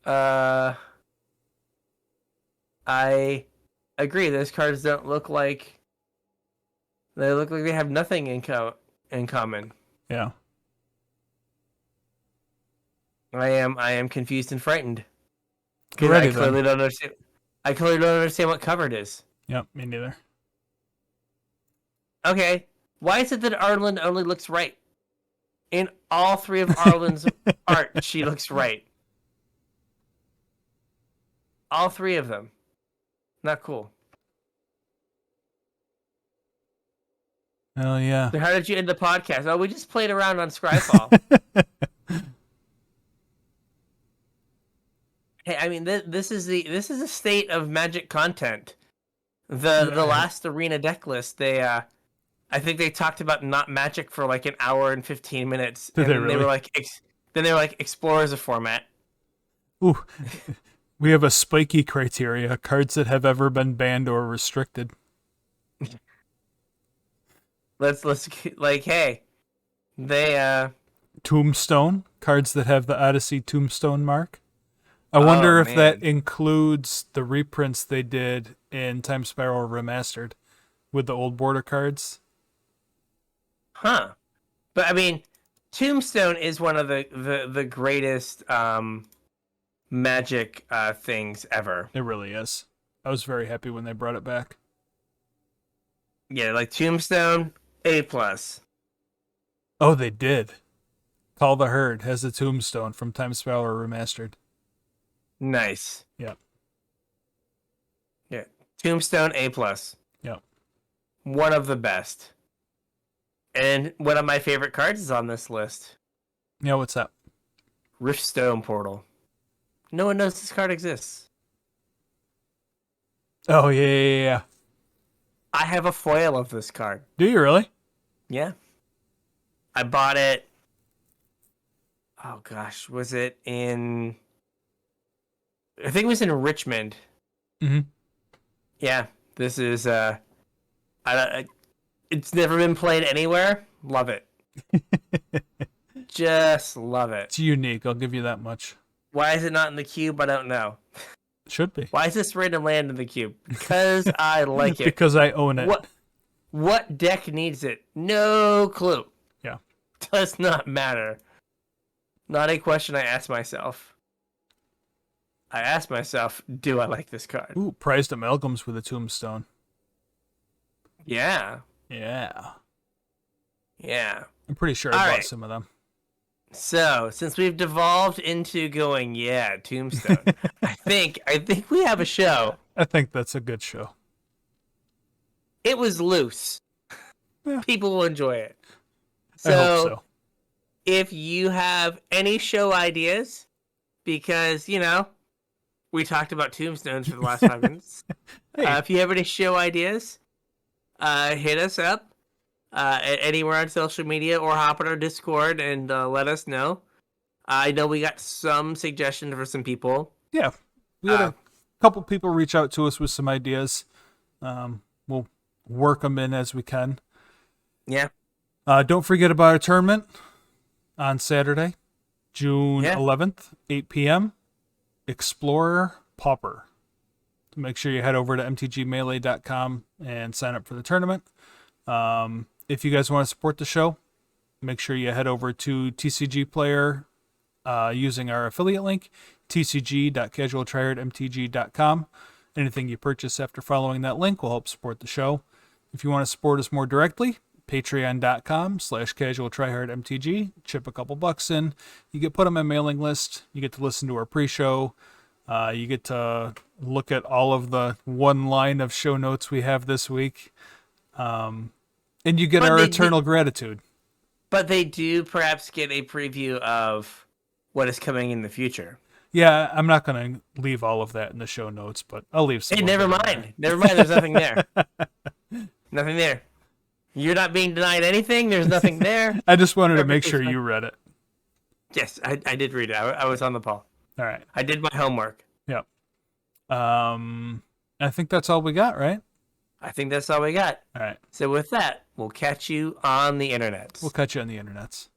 I agree. Those cards don't look like. They look like they have nothing in common. Yeah. I am confused and frightened. Alrighty, I clearly don't understand. I clearly don't understand what covered is. Yep, me neither. Okay, why is it that Arlen only looks right? In all 3 of Arlen's art, she looks right. All 3 of them. Not cool. Oh yeah. So how did you end the podcast? Oh, we just played around on Scryfall. Hey, I mean, this is a state of Magic content. The last arena deck list, I think they talked about not Magic for like an hour and 15 minutes. Did and they really? They were like, then they were like, explore as a format. Ooh. We have a spiky criteria: cards that have ever been banned or restricted. Let's like, hey, they Tombstone, cards that have the Odyssey Tombstone mark. I wonder if that includes the reprints they did in Time Spiral Remastered with the old border cards. Huh. But I mean, Tombstone is one of the greatest Magic things ever. It really is. I was very happy when they brought it back. Yeah, like Tombstone, A+. Oh, they did. Call the Herd has the Tombstone from Time Spiral Remastered. Nice. Yep. Yeah. Tombstone, A+. Yep. One of the best. And one of my favorite cards is on this list. Yeah, what's up? Riftstone Portal. No one knows this card exists. Oh, yeah. I have a foil of this card. Do you really? Yeah. I bought it. Oh, gosh. Was it in... I think it was in Richmond. Mm-hmm. Yeah. This is... it's never been played anywhere. Love it. Just love it. It's unique, I'll give you that much. Why is it not in the cube? I don't know. Should be. Why is this random land in the cube? Because I like it. Because I own it. What deck needs it? No clue. Yeah. Does not matter. Not a question I ask myself. I ask myself, do I like this card? Ooh, prized amalgams with a Tombstone. Yeah. Yeah. Yeah. I'm pretty sure I bought some of them. So, since we've devolved into going, yeah, Tombstone, I think we have a show. I think that's a good show. It was loose. Yeah. People will enjoy it. I hope So, so. if you have any show ideas, because, we talked about tombstones for the last 5 minutes. Hey. If you have any show ideas, hit us up anywhere on social media or hop on our Discord and let us know. I know we got some suggestions for some people. Yeah, we had a couple people reach out to us with some ideas. We'll work them in as we can. Yeah. Don't forget about our tournament on Saturday, June 11th, 8 p.m. Explorer Pauper. So make sure you head over to mtgmelee.com and sign up for the tournament. If you guys want to support the show, make sure you head over to TCG Player using our affiliate link, tcg.casualtryhardmtg.com. Anything you purchase after following that link will help support the show. If you want to support us more directly, patreon.com/casualtryhardmtg. Chip a couple bucks in. You get put on my mailing list. You get to listen to our pre-show. You get to look at all of the one line of show notes we have this week. And you get our eternal gratitude. But they do perhaps get a preview of what is coming in the future. Yeah, I'm not going to leave all of that in the show notes, but I'll leave some. Hey, never mind. Never mind. There's nothing there. Nothing there. You're not being denied anything. There's nothing there. I just wanted to make sure you read it. Yes, I did read it. I was on the ball. All right. I did my homework. Yep. I think that's all we got, right? I think that's all we got. All right. So with that, we'll catch you on the internet. We'll catch you on the internets.